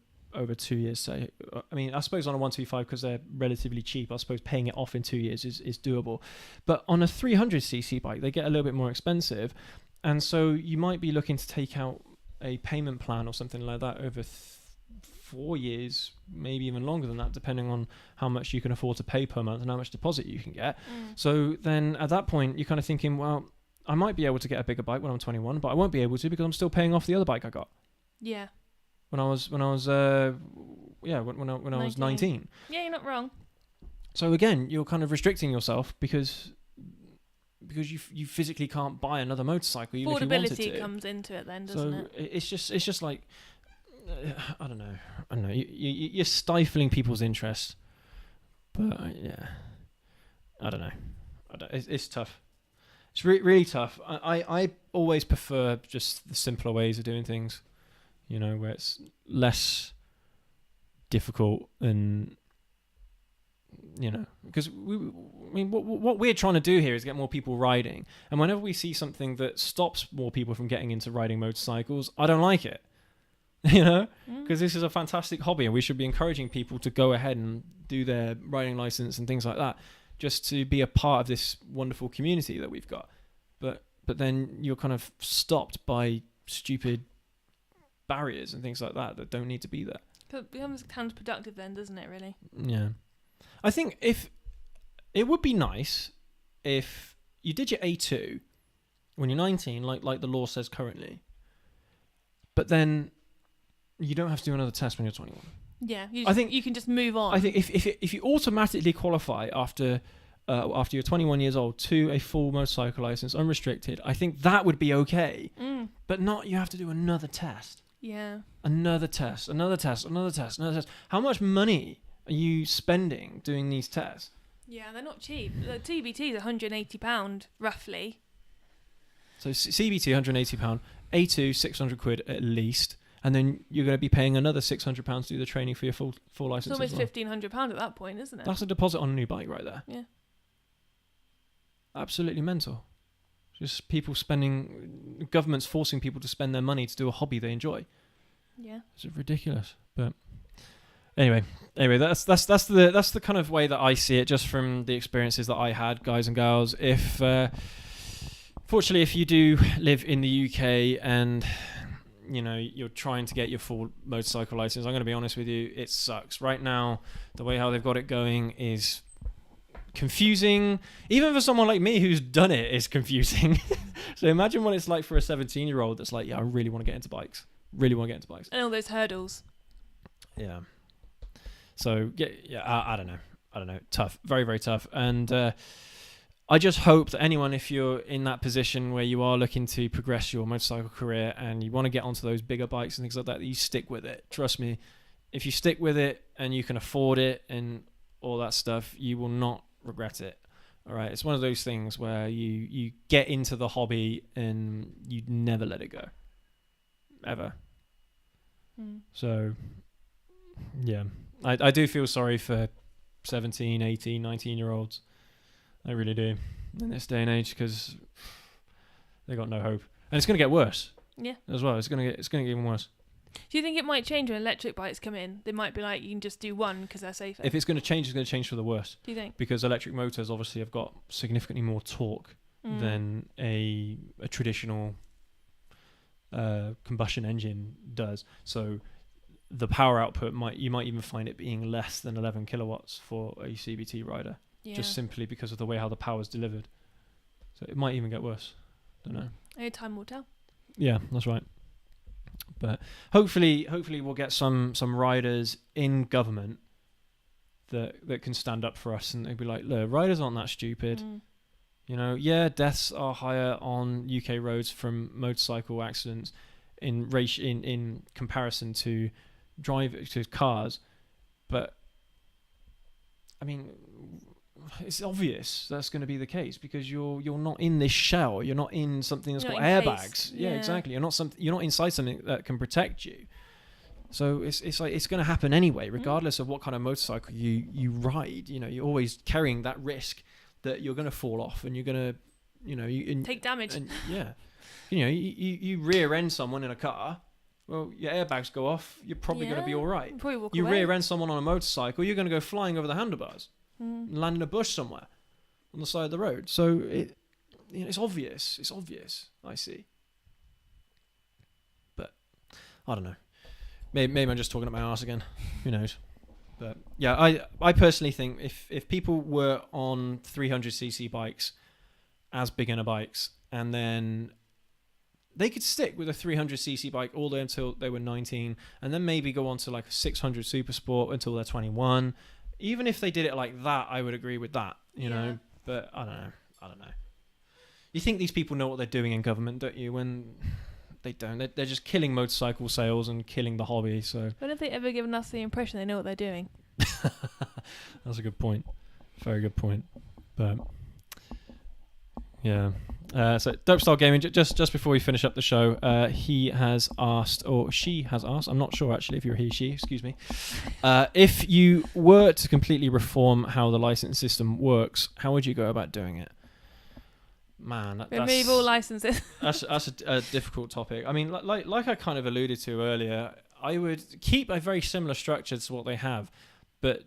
2 years, say? I mean, I suppose on a 125, because they're relatively cheap, I suppose paying it off in 2 years is doable. But on a 300cc bike, they get a little bit more expensive. And so you might be looking to take out a payment plan or something like that over 4 years, maybe even longer than that, depending on how much you can afford to pay per month and how much deposit you can get. So then at that point, you're kind of thinking, well, I might be able to get a bigger bike when I'm 21, but I won't be able to because I'm still paying off the other bike I got. Yeah. When I was 19. Yeah, you're not wrong. So again, you're kind of restricting yourself because you physically can't buy another motorcycle even if you wanted to. Affordability comes into it then, doesn't it? It's just like I don't know. You're stifling people's interest, but yeah, I don't know. It's tough. It's really tough. I always prefer just the simpler ways of doing things, where it's less difficult and because what we're trying to do here is get more people riding, and whenever we see something that stops more people from getting into riding motorcycles, I don't like it. Because this is a fantastic hobby and we should be encouraging people to go ahead and do their riding license and things like that, just to be a part of this wonderful community that we've got. But then you're kind of stopped by stupid barriers and things like that don't need to be there. It becomes counterproductive then, doesn't it, really? Yeah. I think if it would be nice if you did your A2 when you're 19, like the law says currently, but then you don't have to do another test when you're 21. Yeah, I think you can just move on. I think if you automatically qualify after you're 21 years old to a full motorcycle license, unrestricted, I think that would be okay. But not you have to do another test. Yeah. Another test. How much money are you spending doing these tests? Yeah, they're not cheap. The TBT is £180 roughly. So CBT £180, A2 £600 at least. And then you're going to be paying another £600 to do the training for your full license. It's almost £1,500 at that point, isn't it? That's a deposit on a new bike right there. Yeah. Absolutely mental. Just governments forcing people to spend their money to do a hobby they enjoy. Yeah. It's ridiculous. But anyway, that's the kind of way that I see it, just from the experiences that I had, guys and gals. Fortunately, if you do live in the UK and you're trying to get your full motorcycle license, I'm going to be honest with you, it sucks. Right now, the way how they've got it going is confusing. Even for someone like me who's done it, it's confusing. So imagine what it's like for a 17-year-old that's like, yeah, I really want to get into bikes. And all those hurdles. Yeah. So, I don't know. Tough. Very, very tough. And I just hope that anyone, if you're in that position where you are looking to progress your motorcycle career and you want to get onto those bigger bikes and things like that you stick with it. Trust me, if you stick with it and you can afford it and all that stuff, you will not regret it. All right, it's one of those things where you get into the hobby and you never let it go, ever. So, yeah, I do feel sorry for 17, 18, 19-year-olds. I really do in this day and age, because they got no hope, and it's going to get worse. Yeah. As well, it's going to get even worse. Do you think it might change when electric bikes come in? They might be like, you can just do one because they're safer. If it's going to change, it's going to change for the worse. Do you think? Because electric motors obviously have got significantly more torque than a traditional combustion engine does. So the power output you might even find it being less than 11 kilowatts for a CBT rider. Yeah. Just simply because of the way how the power is delivered. So it might even get worse. Don't know. Only time will tell. Yeah, that's right. But hopefully we'll get some riders in government that can stand up for us, and they'd be like, look, riders aren't that stupid. Deaths are higher on UK roads from motorcycle accidents in comparison to cars. But I mean, it's obvious that's going to be the case, because you're not in this shell. You're not in something that's got airbags. Yeah, exactly. You're not inside something that can protect you. So it's like it's going to happen anyway, regardless of what kind of motorcycle you ride. You're always carrying that risk that you're going to fall off and you're going to take damage. And, yeah, you rear end someone in a car. Well, your airbags go off. You're probably going to be all right. You rear end someone on a motorcycle, you're going to go flying over the handlebars. Land in a bush somewhere on the side of the road. So it's obvious. It's obvious. I see. But I don't know. Maybe I'm just talking up my arse again. Who knows? But yeah, I personally think if people were on 300cc bikes as beginner bikes, and then they could stick with a 300cc bike all the way until they were 19, and then maybe go on to like a 600 Super Sport until they're 21. even if they did it like that, I would agree with that, you Yeah. know. But I don't know. You think these people know what they're doing in government, don't you? When they don't, they're just killing motorcycle sales and killing the hobby. So When have they ever given us the impression they know what they're doing? that's a good point. Very good point. But yeah. So Dope Style Gaming, just before we finish up the show, he has asked, or she has asked, I'm not sure actually if you're he, she, excuse me, if you were to completely reform how the license system works, how would you go about doing it? Man, Remove all licenses. that's a difficult topic. I mean, like I kind of alluded to earlier, I would keep a very similar structure to what they have, but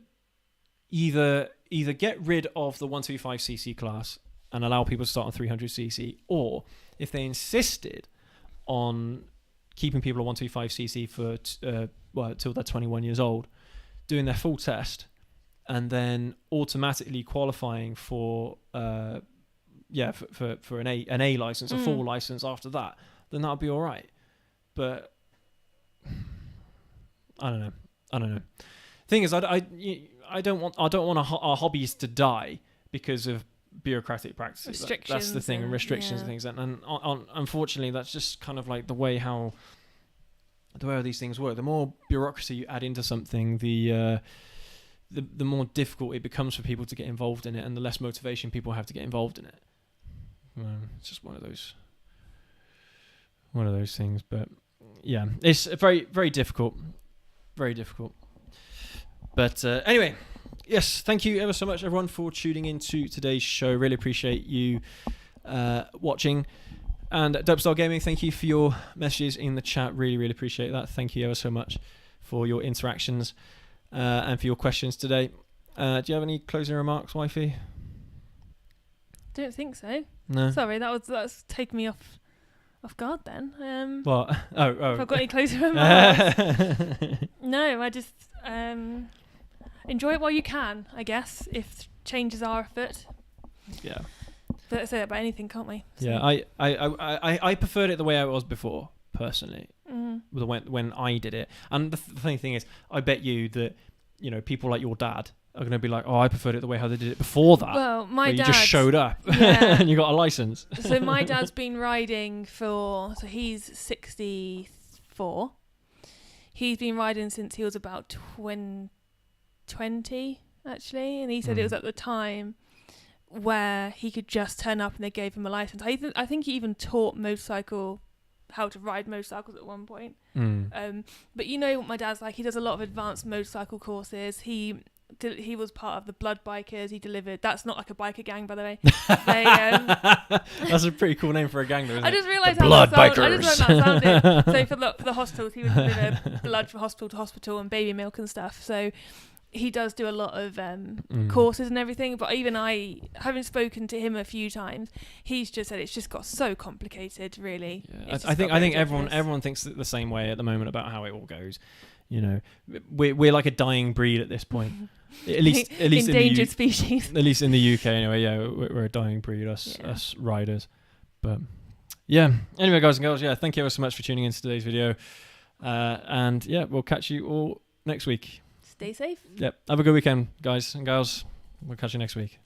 either get rid of the 125cc class and allow people to start on 300cc, or if they insisted on keeping people on 125cc for till they're 21 years old, doing their full test, and then automatically qualifying for for an A license, a full license after that, then that'll be all right. But I don't know. Thing is, I don't want our hobbies to die because of bureaucratic practices. Restrictions. That's the thing, and restrictions and things. And unfortunately, that's just kind of like the way how these things work. The more bureaucracy you add into something, the more difficult it becomes for people to get involved in it, and the less motivation people have to get involved in it. It's just one of those things. But yeah, it's very, very difficult. Very difficult. But anyway, yes, thank you ever so much, everyone, for tuning into today's show. Really appreciate you watching. And Dope Style Gaming, thank you for your messages in the chat. Really, really appreciate that. Thank you ever so much for your interactions and for your questions today. Do you have any closing remarks, Wifey? Don't think so. No. Sorry, that's taken me off guard then. What? Oh. If I've got any closing remarks. No, I just enjoy it while you can, I guess, if changes are afoot. Yeah. But let's say that about anything, can't we? So. Yeah, I preferred it the way I was before, personally, when I did it. And the funny thing is, I bet you that, you know, people like your dad are going to be like, oh, I preferred it the way how they did it before that. Well, my dad... You just showed up and you got a license. So my dad's been riding so he's 64. He's been riding since he was about 20, actually. And he said it was at the time where he could just turn up and they gave him a license. I think he even taught how to ride motorcycles at one point. But you know what my dad's like. He does a lot of advanced motorcycle courses. He was part of the Blood Bikers. He delivered. That's not like a biker gang, by the way. That's a pretty cool name for a gang, though. Isn't I just realised how Blood that Bikers. I just learned that sounded. So for the hospitals, he would deliver blood from hospital to hospital and baby milk and stuff. So he does do a lot of courses and everything. But even I, having spoken to him a few times, he's just said it's just got so complicated. Really, yeah. I think everyone thinks the same way at the moment about how it all goes. You know, we're like a dying breed at this point. At least endangered species. At least in the UK, anyway. Yeah, we're a dying breed, us riders. But yeah. Anyway, guys and girls, yeah, thank you ever so much for tuning into today's video. And yeah, we'll catch you all next week. Stay safe. Yep. Have a good weekend, guys and girls. We'll catch you next week.